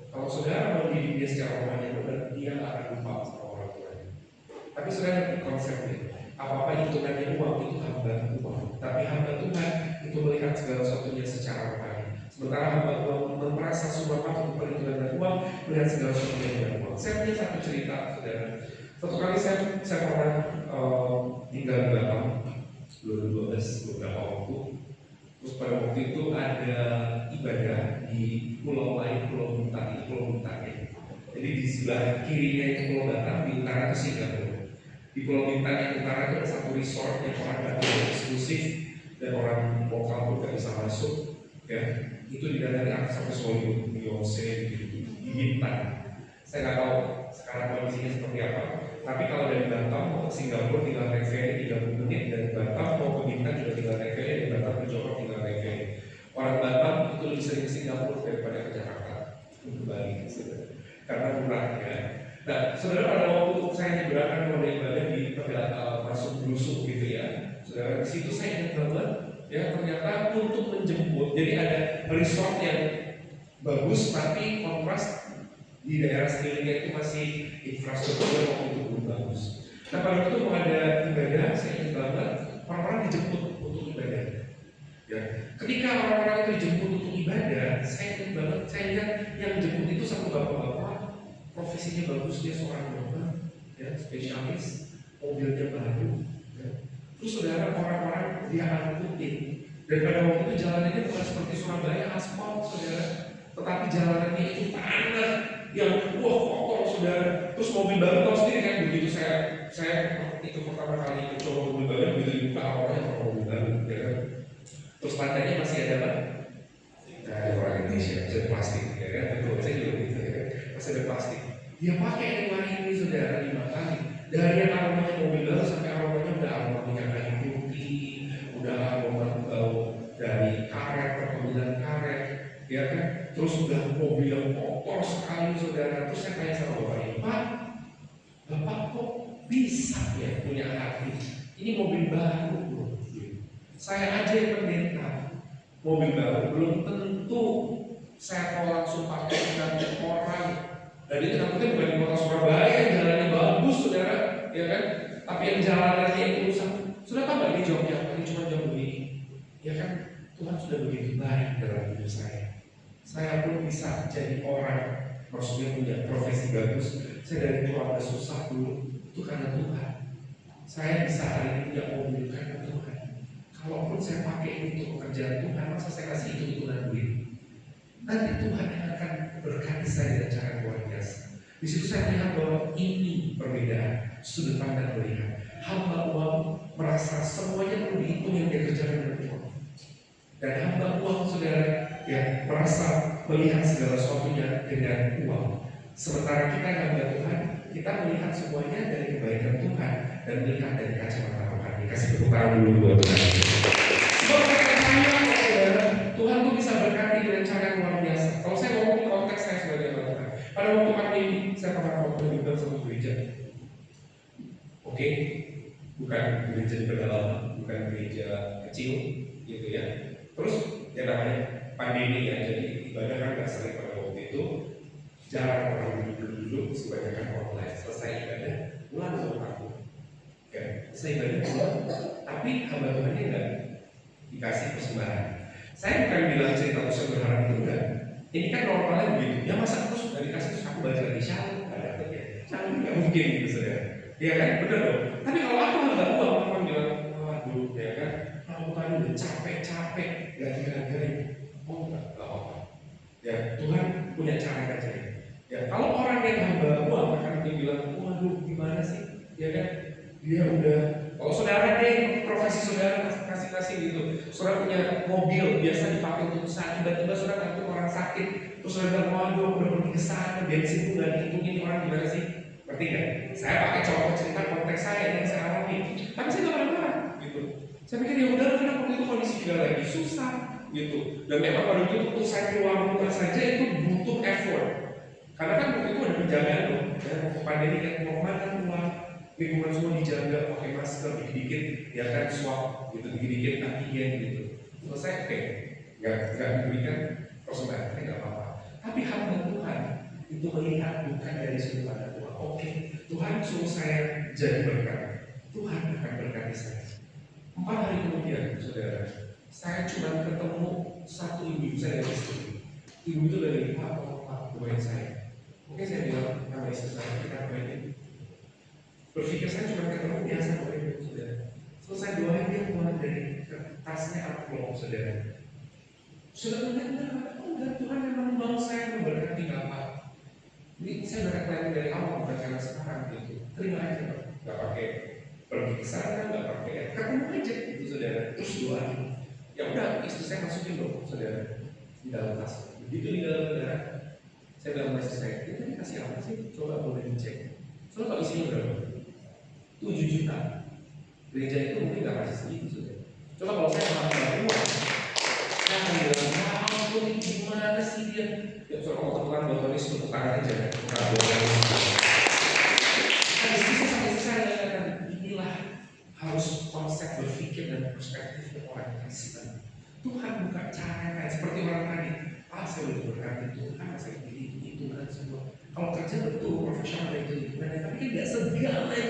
Kalau saudara mendidik dia secara rohani, benar, dia nggak akan lupa sama orang tuanya. Tapi saudara ngerti konsepnya. Apa-apa hitungannya uang itu hamba uang, tapi hamba Tuhan itu melihat segala sesuatunya secara rohani. Sementara hamba uang merasa semua patut diperhitungkan dengan uang, melihat segala sesuatunya dengan uang. Saya punya satu cerita, saudara. Satu kali saya pernah tinggal di Batam 2012 beberapa waktu. Terus pada waktu itu ada ibadah di pulau lain, Pulau Bintan ya. Jadi di sebelah kirinya itu Pulau Batam, di utara itu Singapura. Di Pulau Bintan yang utara itu ada satu resort yang orang datang eksklusif dan orang lokal pun gak bisa masuk. Ya, itu didanai artis sampai Hollywood, Beyonce di Bintan. Saya nggak tahu sekarang kondisinya seperti apa. Tapi kalau dari Batam mau ke Singapura tinggal naik ferry 30 menit, dari Batam mau ke Bintan juga tinggal naik ferry, dari Batam ke Johor tinggal naik ferry. Orang Batam itu lebih sering ke Singapura daripada ke Jakarta untuk Bali, karena murah ya. Nah, saudara, pada waktu saya nyebrangkan kalau ibadah di masuk Brusuk gitu ya, saudara, di situ saya ingat banget ya, ternyata untuk menjemput, jadi ada resort yang bagus tapi kontras di daerah sekelilingnya itu masih infrastrukturnya waktu itu belum bagus. Nah, pada waktu itu mau ada ibadah, saya ingat banget orang-orang dijemput untuk ibadah. Ya, ketika orang-orang itu dijemput untuk ibadah, saya ingat banget, saya ingat yang dijemput itu satu bapak-bapak, profesinya bagus, dia seorang dokter, ya, spesialis, mobilnya baru. Ya. Terus saudara, orang-orang dia angkutin, dan pada waktu itu jalanannya bukan seperti Surabaya aspal, saudara, tetapi jalanannya itu tanah yang kotor, saudara. Terus mobil baru tahu sendiri kan, begitu saya itu pertama kali coba mobil baru, begitu dibuka awalnya kalau mobil baru, ya kan. Terus tandanya masih ada apa? Nah, orang Indonesia masih ada plastik, ya kan. Betul, saya juga gitu, ya kan. Masih ada plastik. Dia pakai yang lain ini, saudara, 5 kali. Dari yang aromanya mobil baru sampai aromanya udah aroma minyak kayu putih, udah aroma bau dari karet, perkebunan karet, ya kan. Terus udah mobil yang kotor sekali, saudara. Terus saya tanya sama bapaknya, Pak, Bapak kok bisa ya punya hati? Ini mobil baru, bro. Saya aja yang pendeta, mobil baru belum tentu saya mau langsung pakai dengan orang. Dan itu takutnya bukan di kota Surabaya yang jalannya bagus, saudara, ya kan? Tapi yang jalanannya itu rusak. Sudah tahu nggak ini jawabnya apa? Ini cuma jawab begini, ya kan? Tuhan sudah begitu baik dalam hidup saya. Saya pun bisa jadi orang, maksudnya punya profesi bagus. Saya dari keluarga susah dulu, Saya bisa hari ini punya mobil karena Tuhan. Kalaupun saya pakai itu untuk pekerjaan Tuhan, masa saya kasih hitung-hitungan duit? Nanti Tuhan yang akan berkati saya dengan cara yang luar biasa. Di situ saya melihat bahwa ini perbedaan sudut pandang melihat. Hamba uang merasa semuanya perlu dihitung yang dia kerjakan dengan uang. Dan hamba uang, saudara, yang merasa melihat segala sesuatunya dengan uang. Sementara kita yang hamba Tuhan, kita melihat semuanya dari kebaikan Tuhan dan melihat dari kacamata Tuhan. Dikasih tepuk tangan dulu buat Tuhan. Sebab saya percaya, saudara, Tuhan tuh bisa berkati dengan cara yang luar biasa. Kalau saya ngomong di konteks saya sebagai hamba Tuhan, pada waktu pandemi saya pernah ngomong di satu gereja. Oke, bukan gereja di pedalaman, bukan gereja kecil, gitu ya. Terus ya namanya pandemi ya, jadi ibadah kan nggak sering pada waktu itu, jarang orang duduk kebanyakan online. Selesai ibadah pulang ke rumahku, ya selesai ibadah pulang, tapi hamba Tuhannya nggak dikasih persembahan. Saya bukan bilang cerita usaha berharap itu enggak. Ini kan normalnya begitu. Ya masa terus nggak dikasih terus aku baca lagi shalom, nggak ada ya. Shalom nggak mungkin gitu saudara. Ya kan, benar dong. Tapi kalau aku hamba uang, orang bilang, waduh, ya kan, aku tadi udah capek-capek, nggak dihargai. Oh nggak apa-apa. Ya Tuhan punya cara kerjanya. Ya kalau orang yang hamba uang akan dibilang, waduh, gimana sih? Ya kan, dia udah. Kalau saudara deh, profesi saudara kasih gitu. Saudara punya mobil biasa dipakai untuk usaha, tiba-tiba saudara bantu orang sakit, terus saudara bilang, waduh, aku udah pergi ke sana, bensin tuh nggak dihitungin, orang gimana sih? Ngerti nggak? Saya pakai contoh cerita konteks saya yang saya alami, tapi saya nggak marah-marah gitu. Saya pikir ya udah, karena waktu itu kondisi juga lagi susah gitu. Dan memang pada waktu itu untuk saya keluar rumah saja itu butuh effort. Karena kan waktu itu ada penjagaan dong, ya, waktu pandemi kan mau kemana keluar, lingkungan semua dijaga, pakai masker, dikit-dikit, ya kan swab, gitu, dikit-dikit antigen gitu. Selesai, oke, nggak diberikan persembahan, nggak apa-apa. Tapi hamba Tuhan itu melihat bukan dari sudut pandang Tuhan. Oke, Tuhan suruh saya jadi berkat, Tuhan akan berkati saya. 4 hari kemudian, saudara, saya cuma ketemu satu ibu saya dari istri. Ibu itu dari Pak doain saya. Oke, saya bilang sama istri saya, kita doain. Berpikir saya cuma ketemu biasa doain, saudara. Selesai doain dia keluar dari tasnya amplop, saudara. Sudah benar-benar, Tuhan memang mau saya memberkati Bapak. Ini saya udah planning dari awal, bukan karena sekarang gitu. Terima aja, Pak. Gak pakai pergi ke sana, gak pakai ketemu aja gitu, saudara. Terus doain. Ya udah, istri saya masukin dong, saudara, di dalam tas. Begitu di dalam saudara, saya bilang sama istri saya, ini tadi kasih apa sih? Coba boleh dicek. Soalnya kalau isinya berapa? 7 juta. Gereja itu mungkin gak kasih segitu, saudara. Coba kalau saya makan uang, saya akan bilang, ya ampun, gimana sih dia? Ya soal kebetulan buat Tony tepuk tangan aja. Nah, istri saya katakan, inilah harus konsep berpikir dan perspektif orang Kristen. Tuhan bukan cara seperti orang tadi. Saya udah berkati Tuhan, saya pilih hitungan semua. Kalau kerja betul profesional itu hitungannya, tapi kan nggak segalanya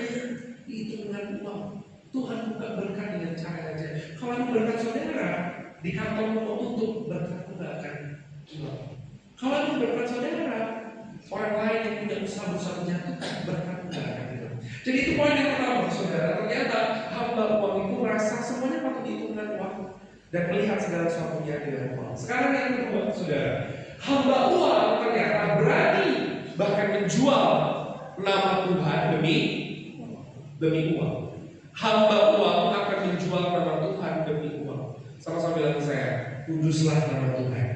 hitungan uang. Tuhan buka berkat dengan cara aja. Kalau berkat saudara di kantormu mau tutup, berkatmu nggak akan hilang. Kalau berkat saudara, orang lain yang punya usaha berusaha menjatuhkan, berkatmu nggak akan hilang. Jadi itu poin yang pertama, saudara. Ternyata hamba uang itu merasa semuanya patut dihitungkan uang dan melihat segala sesuatunya dengan uang. Sekarang yang kedua, saudara, hamba uang ternyata berani bahkan menjual nama Tuhan demi uang. Hamba uang akan menjual nama Tuhan demi uang. Sama-sama bilang ke saya, kuduslah nama Tuhan.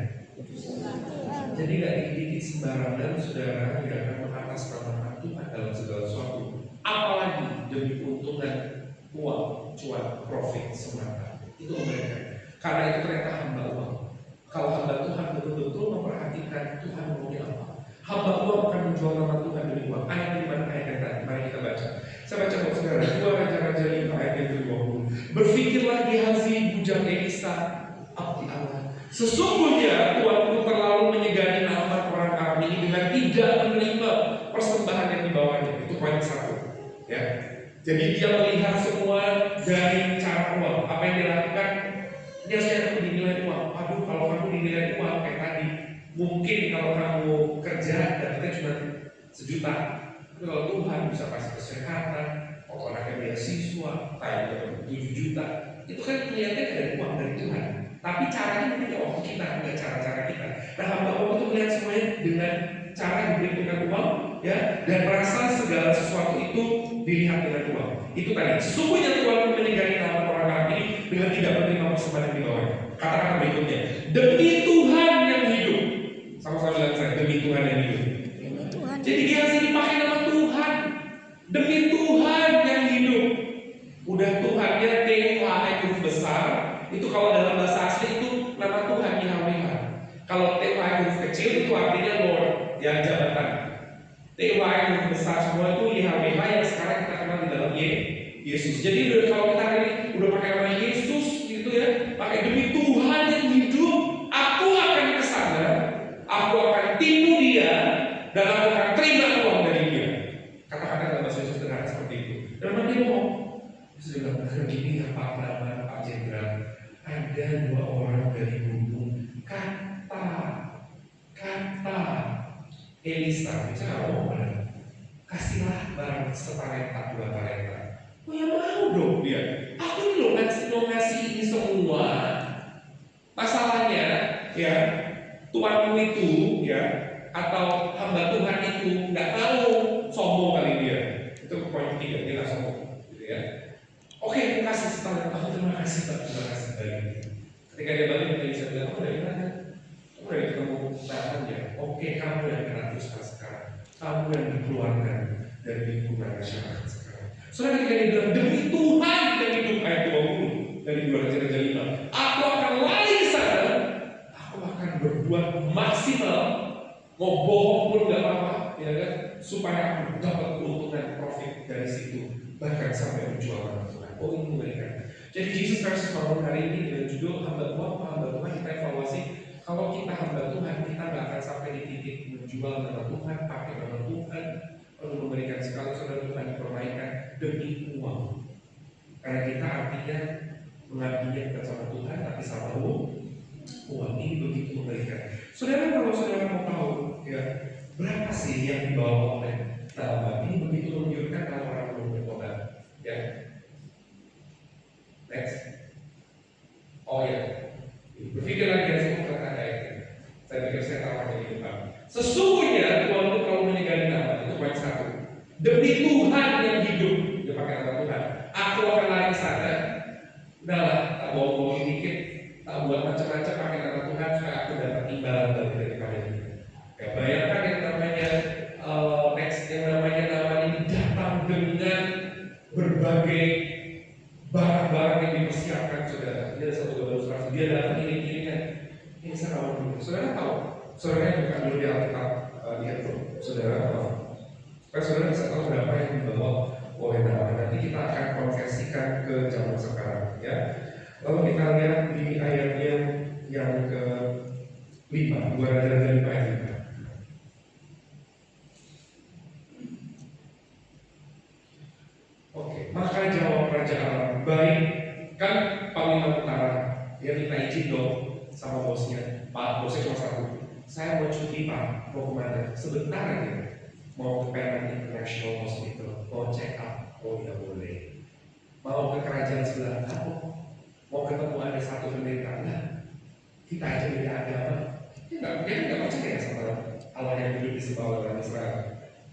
Jadi gak dikit-dikit sembarangan, saudara tidak akan mengatasnamakan Tuhan dalam segala sesuatu. Apalagi demi keuntungan uang, cuan, profit semata. Itu mereka. Karena itu ternyata hamba uang. Kalau hamba Tuhan betul-betul memperhatikan Tuhan maunya apa. Hamba uang akan menjual nama Tuhan demi uang. Ayat di mana ayat yang tadi? Mari kita baca. Saya baca buat saudara. 2 Raja-Raja 5 ayat yang ke-20. Berfikirlah Gehazi bujang Elisa abdi Allah. Sesungguhnya tuanku terlalu menyegani nama orang Arab ini dengan tidak menerima persembahan yang dibawanya. Itu poin 1. Ya. Jadi dia melihat semua dari cara uang. Apa yang dia lakukan? Dia harus dinilai uang. Aduh, kalau kamu dinilai uang kayak tadi, mungkin kalau kamu kerja dapatnya cuma 1 juta. Tapi kalau Tuhan bisa kasih kesehatan, kalau anaknya beasiswa, Tapi caranya mungkin waktu kita, dengan cara-cara kita. Nah, hamba Allah itu melihat semuanya dengan cara diperhitungkan uang, ya, dan merasa segala sesuatu itu dilihat dengan uang. Itu tadi, sesungguhnya Tuhan meninggali nama orang-orang ini dengan tidak menerima persembahan di bawahnya. Kata-kata berikutnya, demi Tuhan yang hidup. Sama-sama bilang saya, demi Tuhan yang hidup. Jadi dia harus dipakai nama Tuhan. Demi Tuhan yang hidup. Udah Tuhannya T-U-H-N huruf besar. Itu kalau dalam bahasa asli itu nama Tuhan Yahweh. Kalau T-U-H-N huruf kecil itu artinya Lord, ya, jabatan. T-U-H-N huruf besar semua itu Yahweh yang sekarang kita kenal di dalam Yesus. Jadi kalau kita hari ini udah pakai nama Yesus gitu ya, pakai demi Tuhan yang hidup, aku akan ke sana, aku akan tipu dia, dan aku akan terima uang dari dia. Kata-kata dalam bahasa Yesus sederhana seperti itu. Dan nanti ngomong, sudah bilang begini ya Pak Praman, Pak Jenderal, ada 2 orang dari gunung, kata Elisa, bicara ngomong, kasihlah barang setalenta 2 talenta. Oh ya mau dong dia. Aku ini loh mau ngasih ini semua. Masalahnya ya, tuanmu itu ya, atau hamba Tuhan itu nggak tahu, sombong kali dia. Itu poin ketiga, dia nggak sombong, gitu ya. Oke, terima kasih setelah aku terima kasih Pak, terima kasih balik. Ketika dia balik, dia bisa bilang, kamu dari mana? Kamu dari ketemu tahan ya. Oke, kamu yang kena dosa sekarang. Kamu yang dikeluarkan dari lingkungan masyarakat sekarang. Soalnya ketika dia bilang demi Tuhan yang hidup, ayat 20 dari 2 Raja-Raja 5, aku akan lari ke sana, aku akan berbuat maksimal, mau bohong pun nggak apa-apa, ya kan? Supaya aku dapat keuntungan profit dari situ, bahkan sampai menjual nama Tuhan. Oh ini mengerikan. Jadi Jesus Christ bangun hari ini dengan judul hamba Tuhan, kita evaluasi. Kalau kita hamba Tuhan, kita nggak akan sampai di titik menjual nama Tuhan, pakai nama Tuhan, perlu memberikan sekali saudara Tuhan dipermainkan demi uang. Karena kita artinya mengabdinya bukan sama Tuhan, tapi sama uang. Ini begitu mengerikan. Saudara, kalau saudara mau tahu, ya berapa sih yang dibawa oleh nama ini, begitu menggiurkan kalau orang belum bertobat, ya. Next. Oh ya, berpikir lagi dari semua kata-kata itu. Saya pikir saya tahu hanya di depan. Sesungguhnya Tuhan itu kalau meninggalkan nama itu poin 1. Demi Tuhan yang hidup, dia pakai nama Tuhan. Aku akan lari ke sana. Udahlah, tak bohong-bohong dikit, tak buat macam-macam pakai nama Tuhan supaya aku dapat imbalan daripada itu. Ya, bayangkan yang namanya next, yang namanya nama ini datang dengan berbagai barang-barang yang dipersiapkan saudara. Dia ada satu gambar ilustrasi, dia datang ini ini saya tahu. Saudara tahu, saudara bukan dulu di Alkitab di handphone saudara tahu. Supaya saudara bisa tahu berapa yang dibawa oleh nama. Nanti kita akan konversikan ke zaman sekarang, ya. Lalu kita lihat di ayatnya yang ke-5, 2 Raja-Raja 5 ayat 5. Oke, maka jawab Raja Aram, baik, kan Panglima Tentara, dia minta izin dong sama bosnya. Pak, bosnya cuma satu, saya mau cuti Pak, mau kemana? Sebentar aja, mau ke Penang International Hospital, mau check up, oh ya boleh. Mau ke kerajaan sebelah, mau ketemu ada satu pendeta, nah, kita aja beda agama. Dia nggak percaya sama Allah yang hidup di sebelah orang Israel.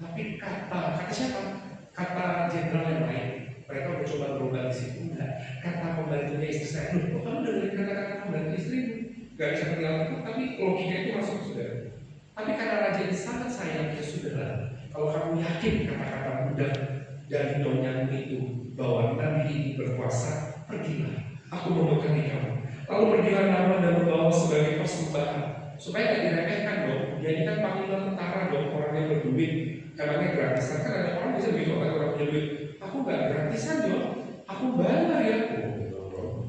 Tapi kata siapa? Kata jenderal yang lain, mereka mencoba berubah di situ. Enggak, kata pembantunya istri saya, loh, kamu dengerin kata-kata pembantu istrimu? Gak bisa mengerti, tapi logika itu masuk saudara. Tapi karena raja ini sangat sayang, ya saudara. Kalau kamu yakin kata-kata budak dari nonyamu itu bahwa nabi ini berkuasa, pergilah. Aku membekali kamu. Lalu pergilah nama dan membawa sebagai persembahan, supaya tidak diremehkan dong. Dia ini kan panglima tentara dong, orang yang berduit. Karena gratisan, kan ada orang bisa begitu, orang punya duit. Aku nggak gratisan dong, aku bayar ya.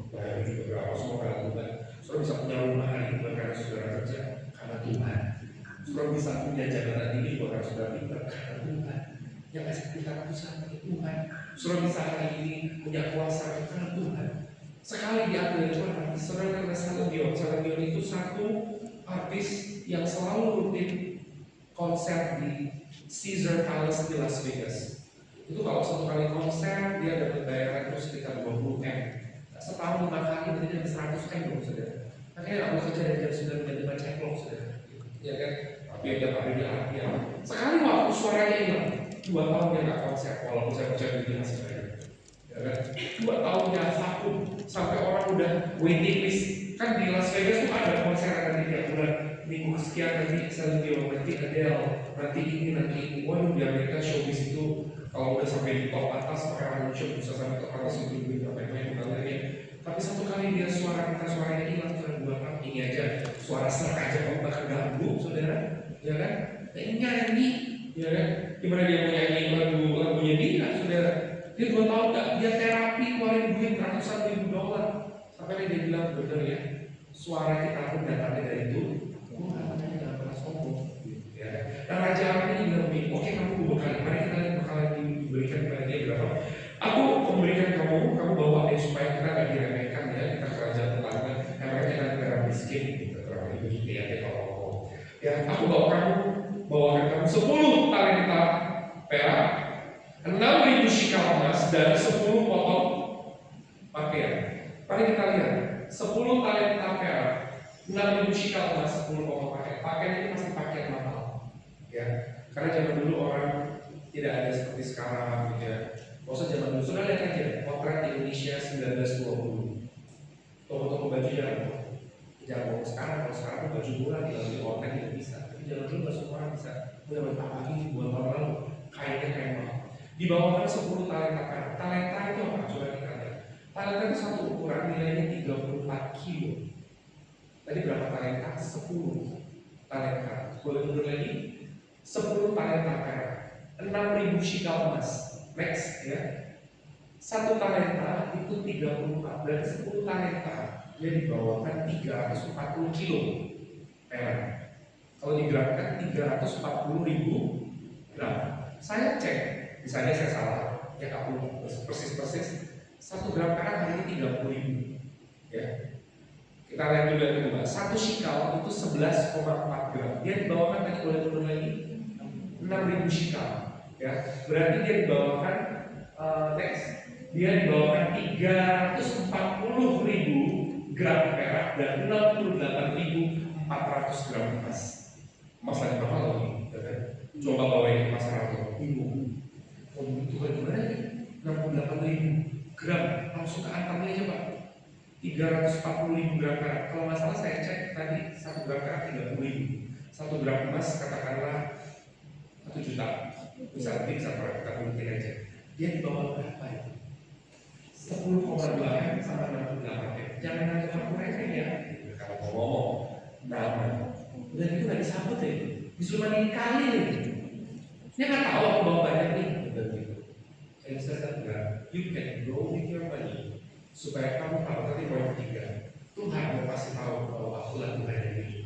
Bayar juga berapa semua karena Tuhan. Saudara bisa punya rumah hari bukan karena saudara kerja, karena Tuhan. Saudara bisa punya jabatan tinggi bukan karena saudara pintar, karena Tuhan. Yang kasih kita usaha bagi Tuhan. Saudara bisa hari ini punya kuasa karena Tuhan. Sekali diambil dari Tuhan, saudara karena Celine Dion itu satu artis yang selalu rutin konser di Caesar Palace di Las Vegas. Itu kalau satu kali konser dia dapat bayaran itu sekitar 20 M. Setahun 5 kali berarti ada 100 M dong saudara. Akhirnya nggak boleh kerja dari jam 9 jam 5 ceklok sudah, ya kan? Tapi dia harinya latihan. Sekali waktu suaranya hilang, 2 tahun dia nggak konser, walaupun saya percaya itu masih banyak. Ya kan? 2 tahun dia vakum, sampai orang udah waiting list. Kan di Las Vegas tuh ada konser nanti tiap bulan, minggu sekian nanti Celine Dion, nanti Adele, nanti ini. Waduh, di Amerika showbiz itu kalau udah sampai di top atas, orang show bisa sampai top atas itu duit apa yang ya. Tapi satu kali dia suaranya hilang, suara 2 tahun ini aja, suara serak aja kalau bakal ganggu, saudara, ya kan? Nyanyi, ya kan? Gimana dia mau nyanyi lagunya dia, saudara? Dia 2 tahun dia terapi, keluarin duit ratusan ribu dolar. Sampai dia bilang, bener ya, suara kita pun datangnya dari itu. Makanya jangan pernah sombong, ya. Dan Raja Arab ini bilang begini, oke kamu bekal, mari kita lihat bekal yang diberikan kepada dia berapa. Aku memberikan kamu bawa dia supaya kita nggak diremehkan ya, kita kerajaan tetangga, emangnya kita negara miskin, gitu, terang begitu ya, kalau ya aku bawakan kamu 10 talenta perak, 6.000 shikal emas dan 10 potong pakaian. Mari kita lihat, 10 talenta perak, 6.000 shikal emas, 10 potong pakaian. Pakaian ini pasti pakaian mahal, ya. Karena zaman dulu orang tidak ada seperti sekarang, gitu ya. Maksudnya zaman dulu, sudah lihat aja potret Indonesia 1920. Toko-toko baju jangan mau sekarang, kalau sekarang baju murah di online tidak bisa. Tapi zaman dulu nggak semua orang bisa. Udah bentar lagi 2 tahun lalu, kainnya kain mahal. Dibawakan 10 talenta perak. Talenta itu apa? Coba kita lihat. Talenta itu satu ukuran nilainya 34 kilo. Tadi berapa talenta? 10 talenta. Boleh mundur lagi? 10 talenta perak, 6.000 shikal emas. Next ya. 1 talenta itu 34, dan 10 talenta dia dibawakan 340 kilo perak. Kalau digerakkan 340.000 gram. Saya cek, misalnya saya salah, ya aku persis 1 gram perak hanya 30.000, ya. Kita lihat dulu yang kedua, 1 shikal itu 11,4 gram. Dia dibawakan tadi, boleh turun lagi, 6.000 shikal, ya. Berarti dia dibawakan dia dibawakan 340.000 gram perak dan 68.400 gram emas. Emas lagi mahal lagi, ya kan? Coba bawain emas 100.000. Oh, itu kan gimana ya? 68.000 gram, langsung ke antamnya aja Pak. 340.000 gram perak. Kalau nggak salah saya cek tadi 1 gram perak 30.000. 1 gram emas katakanlah 1 juta. Bisa kita bulutin aja. Dia di bawah berapa ya? 10,2 M sama 68 M. Jangan nanti aku remeh ya. Kalau mau ngomong, nama. Udah gitu nggak disambut ya. Disuruh mandi kali nih. Dia nggak tahu aku bawa banyak nih. Udah gitu. Saya bisa bilang, you can go with your money. Supaya kamu tahu nanti poin ketiga, Tuhan mau kasih tahu bahwa aku lagi ada ini.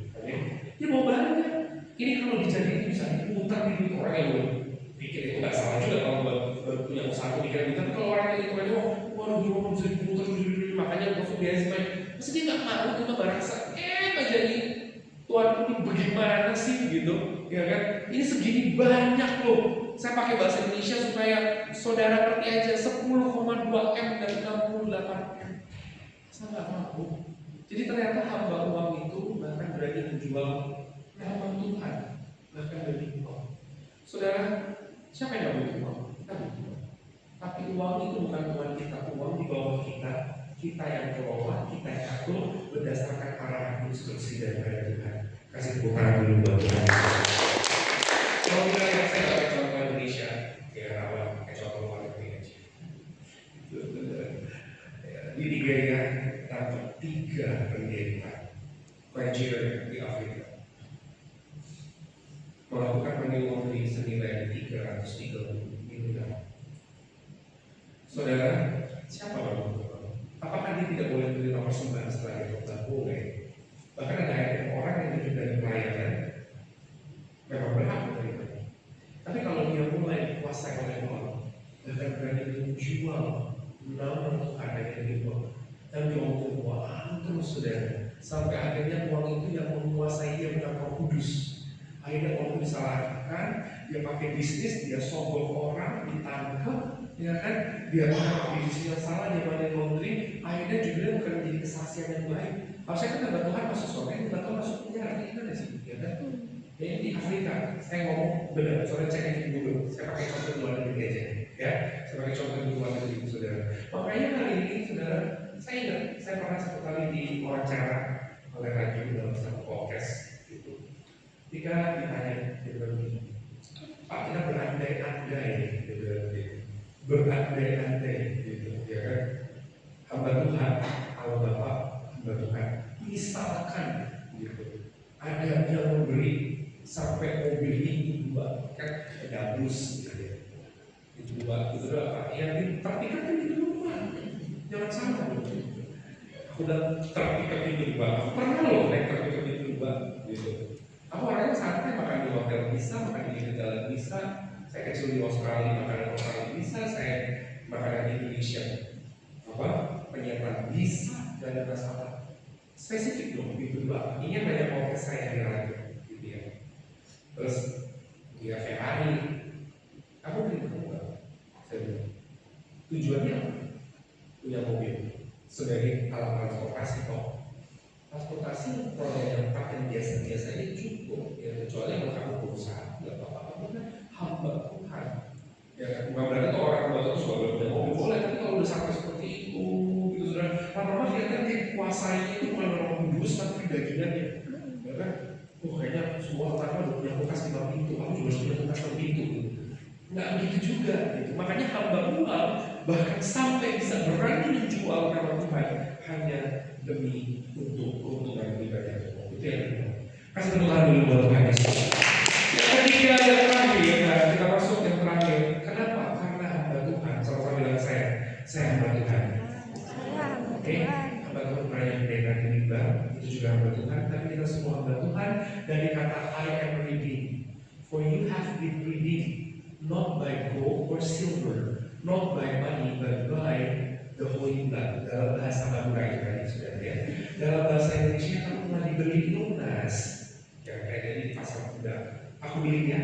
Dia mau banyak. Ini kalau dijadiin bisa diputar di duit orang yang belum pikir itu nggak salah juga kalau buat punya usaha pikiran gitu. Tapi kalau orang yang itu kan, waduh dia mau bisa diputar makanya untuk biasa main. Mesti dia nggak mau cuma barang aja ini. Tuhan ini bagaimana sih gitu, ya kan? Ini segini banyak loh. Saya pakai bahasa Indonesia supaya saudara ngerti aja, 10,2 M dan 68 M. Saya nggak mampu. Jadi ternyata hamba uang itu bahkan berani menjual nama Tuhan, bahkan dari uang. Saudara, siapa yang nggak butuh uang? Kita butuh uang. Tapi uang itu bukan Tuhan kita, uang di bawah kita. Kita yang kelola, kita yang atur berdasarkan arahan instruksi daripada Tuhan. Kasih tepuk tangan dulu buat Tuhan. Kalau kita lihat, saya dapat contoh Indonesia, ya apa? Contoh luar negeri aja. Di Nigeria dapat 3 pendeta Nigeria di Afrika melakukan money laundering senilai 330 miliar. Saudara, siapa yang apakah dia tidak boleh menerima persembahan setelah dia tobat? Boleh. Bahkan ada orang yang hidup dari pelayanan memang berhak menerima. Tapi kalau dia mulai dikuasai oleh uang, bahkan berani menjual nama Tuhan yang dibuang dan diomong uang terus saudara, sampai akhirnya uang itu yang menguasai dia bukan Roh Kudus. Akhirnya uang itu disalahkan, dia pakai bisnis, dia sogok orang, ditangkap, ya kan? Dia pakai bisnis yang salah, dia money laundering, akhirnya juga bukan menjadi kesaksian yang baik, Harusnya kan hamba Tuhan masuk surga, hamba Tuhan masuk penjara, gimana sih? Ya kan? Ya ini di Afrika, saya ngomong benar, saudara cek ini dulu. Saya pakai contoh di luar negeri aja, ya. Saya pakai contoh di luar negeri, saudara. Makanya hari ini, saudara, saya ingat, saya pernah satu kali diwawancara oleh radio dalam satu podcast, gitu. Jika ditanya, gitu, Pak, kita berandai-andai, gitu, berandai-andai, gitu, ya kan? Hamba Tuhan, Allah Bapa, hamba Tuhan, misalkan, gitu, ada yang memberi sampai mobil ini dua, kan ada bus, gitu ya. Itu dua, itu apa? Yang terpikat kan itu dua, jangan salah. Aku udah terpikat itu dua, aku pernah loh naik terpikat itu dua, gitu. Aku orangnya santai, makan di hotel bisa, makan di jalan bisa. Saya kecil di Australia, makanan Australia bisa, saya makanan Indonesia apa penyiapan bisa, dan ada masalah. Spesifik dong, itu dua. Ini yang banyak podcast saya di radio, gitu ya. Terus dia Ferrari, kamu beli nggak? Saya bilang, tujuannya apa? Punya mobil sebagai alat transportasi kok. Transportasi kalau yang pakai biasa-biasa ini cukup, ya kecuali kalau kamu berusaha, nggak apa-apa, kamu kan hamba Tuhan. Ya, bukan berarti kalau orang tua itu sudah punya mobil boleh, tapi kalau udah sampai seperti itu, gitu sudah, lama-lama kelihatan kayak kuasanya itu bukan orang kudus, tapi bagiannya, ya kan? Kayaknya semua orang udah punya kulkas 5 pintu, aku juga harus punya kulkas 6 pintu. Gitu. Nggak begitu juga, gitu. Makanya hamba Tuhan bahkan sampai bisa berani menjual nama Tuhan hanya demi untuk keuntungan pribadi. Itu yang kedua. Kasih tepuk tangan dulu buat Tuhan Yesus. Yang ketiga dan terakhir, nah, kita masuk yang terakhir. Kenapa? Karena hamba Tuhan. Sama-sama bilang saya hamba Tuhan. Oke, hamba Tuhan pernah yang pendeta di mimbar, itu juga hamba Tuhan. Tapi kita semua hamba Tuhan dari kata I am redeemed. For you have been redeemed, not by gold or silver, not by money, but by the holy blood. Dalam bahasa Madura tadi sudah ya. Dalam bahasa Indonesia kamu telah dibeli lunas. Ya kayak dari pasar muda. Aku belinya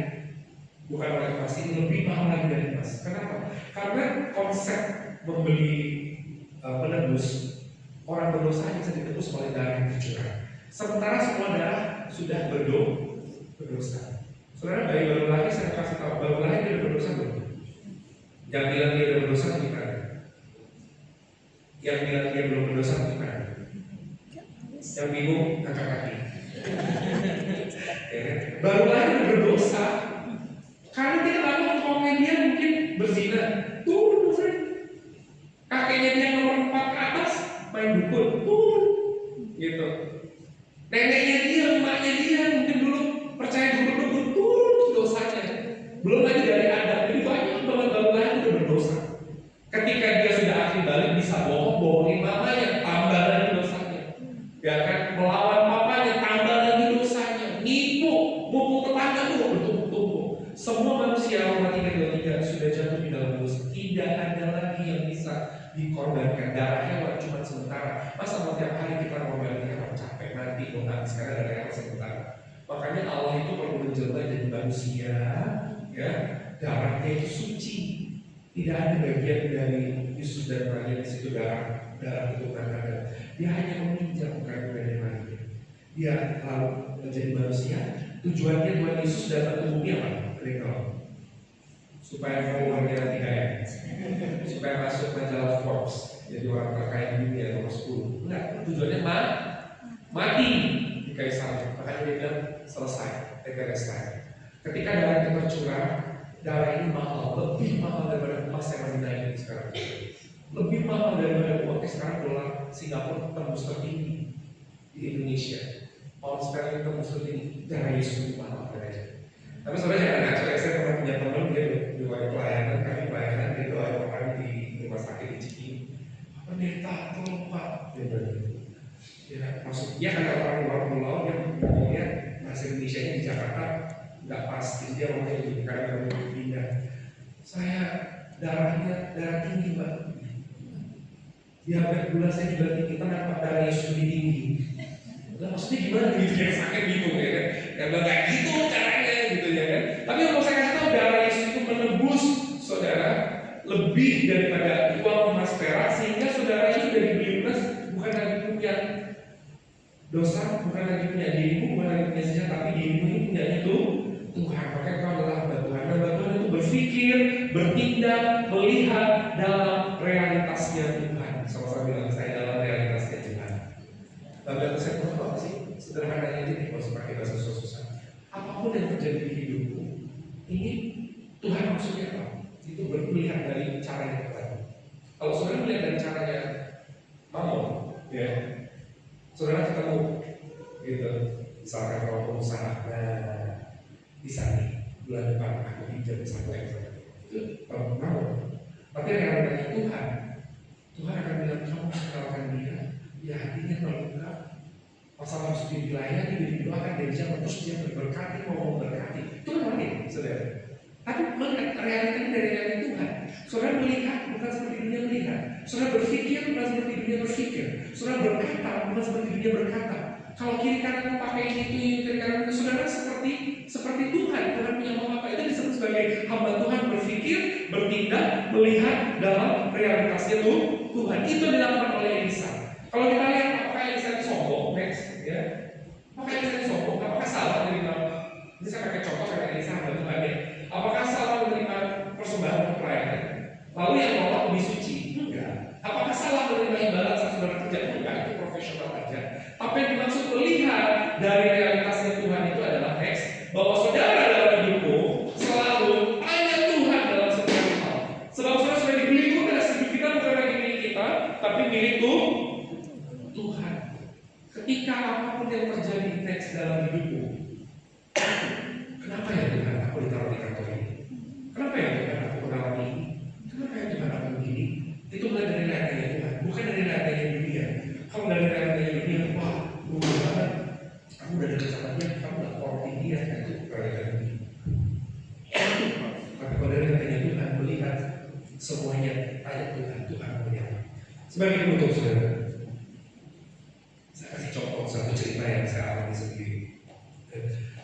bukan oleh emas, ini lebih mahal lagi dari emas. Kenapa? Karena konsep membeli menebus, orang berdosa hanya bisa ditebus oleh darah yang tercurah. Sementara semua darah sudah berdosa. Saudara, bayi baru lahir saya kasih tahu, baru lahir dia berdosa belum? Yang bilang dia berdosa bukan? Yang bilang dia belum berdosa bukan? Yang bingung angkat kaki. Ya, baru lahir berdosa karena dia lalu ngomongin dia mungkin berzina. Turun, kakeknya dia nomor 4 ke atas main dukun. Turun, gitu. Neneknya dia, emaknya dia mungkin dulu percaya dukun, turun dosanya. Belum lagi dari Adam, jadi banyak banget baru lahir udah berdosa. Ketika dia sudah akhir balik bisa bohongin mamanya, tambah lagi dosanya. Ya kan, melawan papanya, tambah lagi dosanya. Nipu, mukul tetangga tuh bertumpuk-tumpuk. Semua manusia Roma 3:23 sudah jatuh di dalam dosa. Tidak ada lagi yang bisa dikorbankan. Darah hewan cuma sementara. Masa mau tiap hari kita ngorbanin hewan, capek nanti dong, sekarang darah hewan sementara. Makanya Allah itu perlu menjelma jadi manusia, ya, darahnya itu suci. Tidak ada bagian dari Yesus dan Maria di situ darah itu bukan ada. Dia hanya meminjam kandungan dari Maria. Dia lalu menjadi manusia. Tujuannya Tuhan Yesus datang ke bumi apa? Supaya followernya tidak ya, supaya masuk majalah Forbes jadi orang terkaya di dunia nomor 10. Enggak, tujuannya mati di kayu salib. Makanya dia bilang selesai, tetelestai. Ketika darah itu tercurah, darah ini mahal, lebih mahal daripada emas yang lagi naik sekarang. Lebih mahal daripada uangnya sekarang dolar Singapura tembus tertinggi di Indonesia. Pound sterling tembus tertinggi. Darah Yesus itu mahal katanya. Tapi sebenarnya jangan ngaco ya, saya pernah punya teman dia di pelayanan, kami pelayanan di doa orang di rumah sakit di Cikini. Pendeta, tolong Pak, dia bilang. Ya, maksudnya karena orang luar pulau dia ngomongnya bahasa Indonesia-nya di Jakarta nggak pas, jadi dia ngomongnya gitu karena kami pindah. Saya darah tinggi Mbak. Diabetes gula saya juga tinggi, kenapa darah Yesus lebih tinggi? Nah, maksudnya gimana gitu yang sakit bingung ya kan? Ya bilang kayak gitu caranya gitu ya kan? Tapi yang mau saya kasih tahu darah Yesus itu menebus saudara lebih daripada uang emas perak sehingga saudara itu sudah dibeli lunas bukan lagi punya Dosa bukan lagi punya dirimu, bukan lagi punya saja, tapi dirimu ini punya itu Tuhan. Maka kau adalah hamba Tuhan. Hamba Tuhan itu berpikir, bertindak, melihat dalam realitasnya Tuhan. Sama-sama bilang, saya dalam realitasnya Tuhan. Lalu yang saya tahu apa sih? Sederhananya ini, kalau pakai bahasa susah-susah. Apapun yang terjadi di hidupku, ini Tuhan maksudnya apa? Itu melihat dari cara yang Tuhan. Kalau saudara melihat dari caranya Mamon, ya, saudara ketemu, gitu. Misalkan kalau pengusaha, nah, bisa nih bulan depan aku pinjam 1 M itu Mamon. Tapi realitanya Tuhan, Tuhan akan bilang kamu kenalkan dia hatinya terbuka, masalah harus dilayani, didoakan, diajak, terus dia berberkati, mau memberkati. Itu kan lain, saudara. Tapi melihat realitanya dari realita Tuhan. Saudara melihat bukan seperti dunia melihat. Saudara berpikir bukan seperti dunia berpikir. Saudara berkata bukan seperti dunia berkata. Kalau kiri kanan pakai ini itu, kiri kanan itu, saudara seperti Tuhan. Tuhan punya mau apa? Itu disebut sebagai hamba Tuhan, berpikir, bertindak, melihat dalam realitasnya Tuhan. Itu dilakukan oleh Elisa. Kalau kita lihat apakah Elisa itu sombong, next, ya. Apakah Elisa itu sombong? Apakah salah menerima? Ini saya pakai contoh karena Elisa hamba Tuhan ya. Apakah salah menerima persembahan untuk pelayanan? Lalu yang nolak lebih suci? Enggak. Apakah salah menerima imbalan saat saudara kerja? Enggak, itu profesional aja. Tapi yang dimaksud melihat dari realitasnya Tuhan itu adalah next, bahwa saudara dalam hidupmu selalu hanya Tuhan dalam setiap hal. Sebab saudara sudah dibeli dari hidup kita bukan lagi milik kita, tapi milik Tuhan. Ketika apapun yang terjadi next dalam hidupmu, kenapa ya Tuhan aku ditaruh di kantor ini? Kenapa ya Tuhan aku mengalami ini? Kenapa ya Tuhan aku begini? Itu bukan dari realitanya Tuhan, bukan dari realitanya dunia. Kalau dari realitanya dunia, wah, luar banget. Kamu udah dekat sama dia, kamu gak korupsi dia, itu realita dunia. Tapi kalau dari realitanya Tuhan, melihat semuanya tanya Tuhan, Tuhan punya. Sebagai penutup saudara, saya kasih contoh satu cerita yang saya alami sendiri.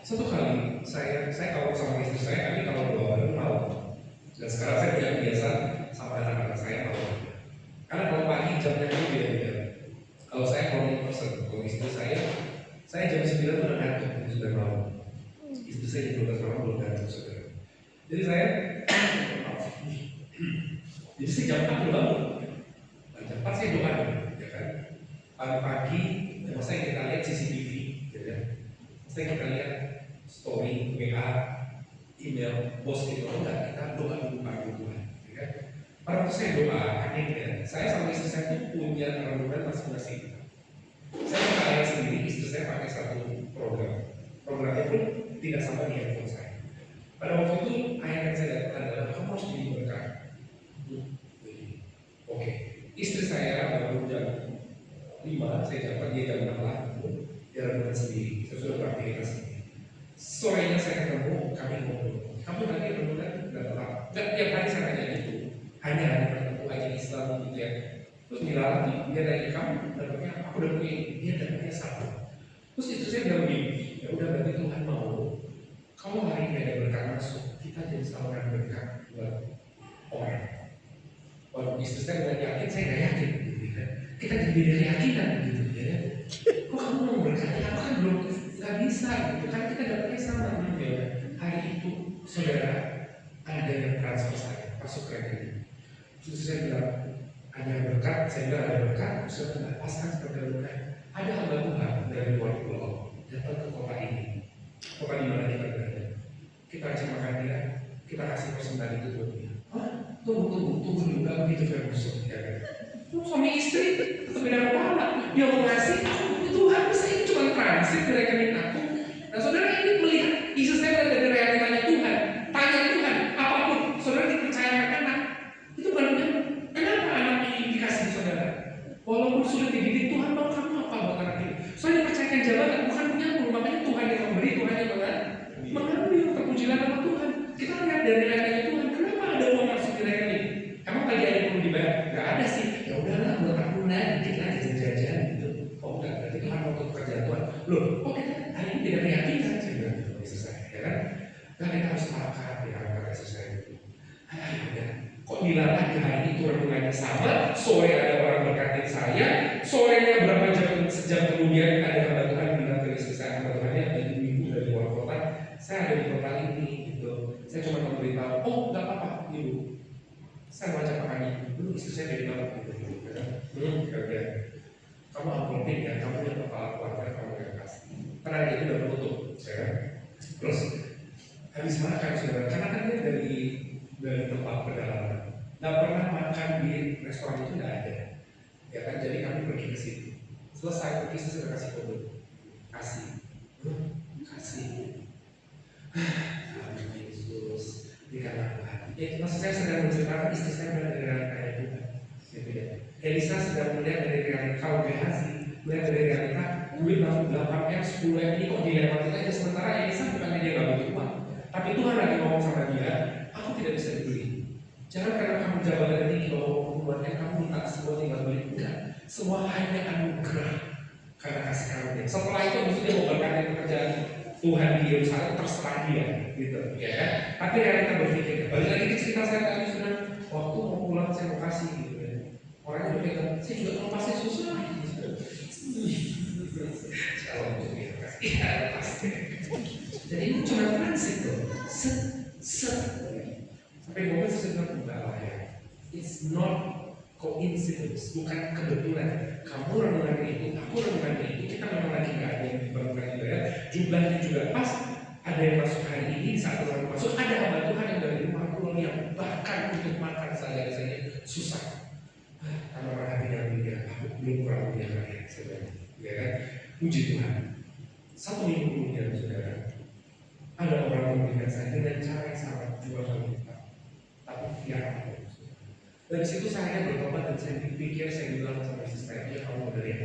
Satu kali saya kalau sama istri saya, kami kalau doa baru mau. Dan sekarang saya punya kebiasaan sama anak-anak saya mau. Karena kalau pagi jamnya itu beda-beda. Kalau saya morning person, kalau istri saya jam 9 udah ngantuk, jadi sudah mau. Istri saya jam 12 malam belum ngantuk saudara. Jadi saya jadi saya jam 4 udah bangun. Jam 4 saya doa, ya kan? Pagi-pagi, maksudnya kita lihat CCTV, ya kan? Maksudnya kita lihat story, WA, email, bos itu enggak, kita doa dulu pagi Tuhan, ya kan? Pada waktu saya doa, akhirnya saya sama istri saya itu punya renungan masing-masing. Saya pakai sendiri, istri saya pakai satu program. Programnya pun tidak sama di handphone saya. Pada waktu itu ayat yang saya dapatkan adalah kamu harus jadi berkat. Oke, istri saya baru jam 5, saya dapat dia jam 6 lah. Dia renungan sendiri, saya sudah beraktivitas sendiri. Sorenya saya ketemu, kami ngobrol. Kamu tadi renungan dan telat. Dan tiap hari saya nanya itu, hanya bertemu aja Islam gitu ya. Terus dilalui, dia nanya kamu dapatnya apa? Aku udah punya, dia dapatnya satu. Terus itu saya bilang begini, ya udah berarti Tuhan mau. Kalau hari ini ada berkat masuk, kita jadi salurkan berkat buat orang. Kalau istri saya nggak yakin, saya nggak yakin, gitu kan? Kita jadi beda keyakinan, gitu ya. Kok kamu mau berkat? Aku kan belum nggak bisa, gitu kan? Kita dapatnya sama, gitu ya. Hari itu saudara ada yang transfer saya masuk rekening. Terus saya bilang ada berkat, saya bilang ada berkat, saya bilang pasang seperti berkat. Ada hamba Tuhan dari luar pulau datang ke kota ini, kota di mana kita berada. Kita ajak makan dia, kita kasih persembahan itu buat dia. Hah? Tunggu dulu, nggak begitu Ferguson, ya kan? Suami istri tetap beda kepala. Dia mau ngasih, Tuhan bisa ini cuma transit ke rekening aku. Nah saudara ini melihat istri saya dari realitanya Tuhan, tanya Tuhan apapun, saudara dipercayakan anak. Itu barunya kenapa anak ini dikasih di saudara? Walaupun sudah dididik Tuhan, mau kamu apa buat anak ini? Soalnya dipercayakan jabatan bukan punyamu, makanya Tuhan yang memberi, Tuhan yang mengambil. Terpujilah nama Tuhan. Kita lihat dari realitanya Tuhan, kenapa ada uang masuk di rekening? Emang lagi ada yang perlu dibayar? Gak ada sih. Ya udahlah buat aku dikit lah jajan-jajan gitu. Oh enggak, berarti Tuhan mau pekerjaan Tuhan. Loh, kok kita hari ini tidak meyakinkan sih bilang gitu selesai, ya kan? Nah kita harus sepakat ya kata selesai itu. Ya udah, Kok dilarang di hari itu renungannya sama, sore ada orang berkatin saya, sorenya berapa sejam kemudian ada hamba Tuhan bilang ke istri saya, hamba Tuhan ada ibu dari luar kota, saya ada di kota ini gitu. Saya cuma memberitahu, oh nggak apa-apa ibu, saya mau ajak makan ibu, dulu istri saya dari mana gitu. Oke. Kamu amplopin ya, kamu yang kepala keluarga, kamu yang kasih. Karena itu udah menutup, ya. Terus habis makan saudara, karena kan dia dari tempat pedalaman, nggak pernah makan di restoran itu nggak ada, ya kan? Jadi kami pergi ke situ. Selesai pergi saya sudah kasih kode, kasih, kasih. Amin Yesus, berikan aku hati. Ya, maksud saya sedang menceritakan istri saya melihat dari realita Tuhan. Gitu ya. Elisa sedang melihat dari realita, kalau Gehazi melihat dari realita duit 8M, 10M ini kok dilewati aja. Sementara Elisa bukannya dia nggak butuh uang, tapi Tuhan lagi ngomong sama dia, aku tidak bisa dibeli. Jangan karena kamu jabatan tinggi bahwa hubungannya kamu minta semua tinggal beli, enggak. Semua hanya anugerah karena kasih karunia. Setelah itu maksudnya mau berkati pekerjaan Tuhan di Yerusalem terserah dia, gitu, ya kan? Tapi realita berpikir, balik lagi ke cerita saya tadi sudah, waktu mau pulang saya mau kasih, gitu ya. Orangnya udah pegang, saya juga kalau pasti susah, gitu. Kalau untuk dia kasih, iya pasti. Jadi itu cuma transit tuh, sampai di momen saya bilang enggak lah ya. It's not coincidence, bukan kebetulan. Kamu renungan itu, aku renungan itu, kita memang lagi nggak ada yang diperlukan juga ya. Jumlahnya juga pas. Ada yang masuk hari ini, saat orang masuk ada hamba Tuhan yang dari rumah pulang yang bahkan untuk makan saja susah. Karena orang hatinya dia, aku belum kurang dia kaya, saudara. Ya kan? Puji Tuhan. 1 minggu kemudian, saudara, ada orang memberikan saya dengan cara yang sangat 2 kali lipat, tapi via apa? Dari situ saya bertobat dan saya pikir, saya bilang sama istri saya, ya kamu benar ya,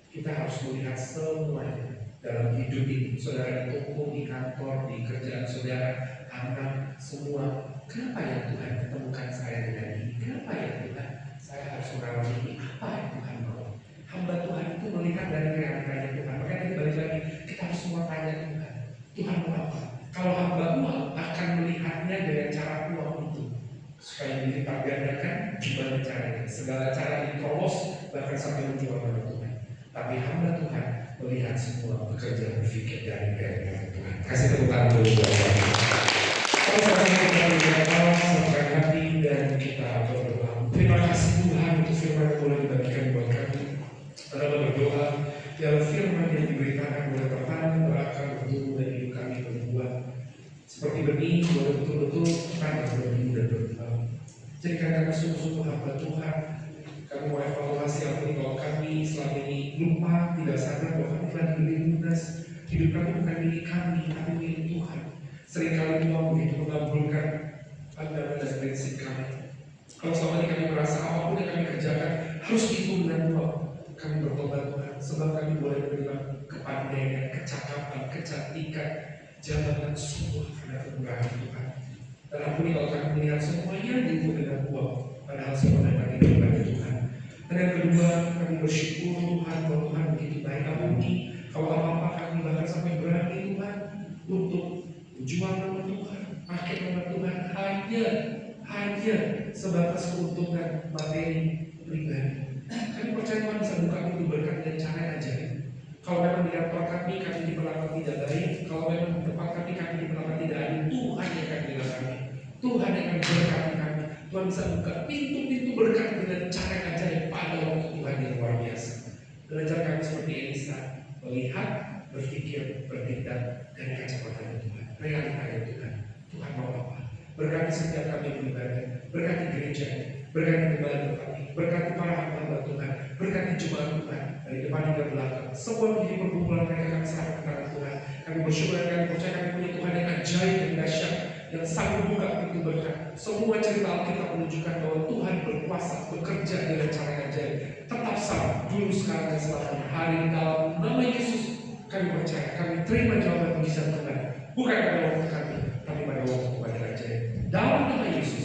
kita harus melihat semuanya dalam hidup ini. Saudara di toko, di kantor, di kerjaan saudara, anak, semua. Kenapa ya Tuhan ketemukan saya dengan ini? Kenapa ya Tuhan saya harus mengalami ini? Apa yang Tuhan mau? Hamba Tuhan itu melihat dari realitanya Tuhan. Makanya tadi balik lagi, kita harus semua tanya Tuhan, Tuhan mau apa? Kalau hamba uang akan melihatnya dengan cara uang itu, supaya diri tergandakan, gimana caranya? Segala cara diterobos, bahkan sampai menjual nama Tuhan. Tapi hamba Tuhan melihat semua bekerja berpikir dari Tuhan. Kasih tepuk tangan dulu buat Tuhan. Sama-sama kita berdoa, satukan hati dan kita berdoa. Terima kasih Tuhan untuk firman yang boleh dibagikan buat kami. Kita berdoa, biar firman yang diberitakan boleh bertanam, berakar, bertumbuh dan hidup kami berbuah. Seperti benih, boleh betul-betul tanam benih dan berbuah. Jadikan kami sungguh-sungguh hamba Tuhan. Kami mau evaluasi apa nih kalau kami selama ini lupa, tidak sadar bahwa kami telah diberi lunas. Hidup kami bukan milik kami, tapi milik Tuhan. Seringkali Tuhan begitu mengabulkan pandangan dan prinsip kami. Kalau selama ini kami merasa apapun yang kami kerjakan harus dihitung dengan uang, kami bertobat Tuhan, sebab kami boleh menerima kepandaian, kecakapan, kecantikan, jabatan semua karena kemurahan Tuhan. Dan ampuni kalau kami melihat semuanya dihitung dengan uang, padahal semua dapat diberikan Tuhan. Dan yang kedua, kami bersyukur Tuhan bahwa Tuhan begitu baik. Ampuni kalau apa-apa kami bahkan sampai berani Tuhan untuk menjual nama Tuhan, pakai nama Tuhan hanya sebatas keuntungan materi pribadi. Kami percaya Tuhan bisa buka pintu berkat dengan cara yang ajaib. Kalau memang di kantor kami diperlakukan tidak baik, kalau memang di tempat kami diperlakukan tidak adil, Tuhan yang akan bela kami, Tuhan yang akan berkati kami. Tuhan bisa buka pintu-pintu berkat dengan cara yang ajaib pada waktu Tuhan yang luar biasa. Belajar kami seperti Elisa, melihat, berpikir, bertindak dari kacamata Tuhan, realitanya Tuhan. Tuhan mau apa? Berkati setiap kami beribadah, berkati gereja, berkati kembali kami, berkati para hamba Tuhan, berkati jemaat Tuhan dari depan hingga belakang. Semua menjadi perkumpulan mereka kami serahkan ke tangan Tuhan. Kami bersyukur dan kami percaya kami punya Tuhan yang ajaib dan dahsyat, yang sanggup buka pintu berkat. Semua cerita Alkitab menunjukkan bahwa Tuhan berkuasa bekerja dengan cara yang ajaib. Tetap sama dulu, sekarang dan selamanya. Hari dalam nama Yesus kami percaya, kami terima jawaban mujizat Tuhan, bukan pada waktu kami, tapi pada waktu Tuhan yang ajaib. Dalam nama Yesus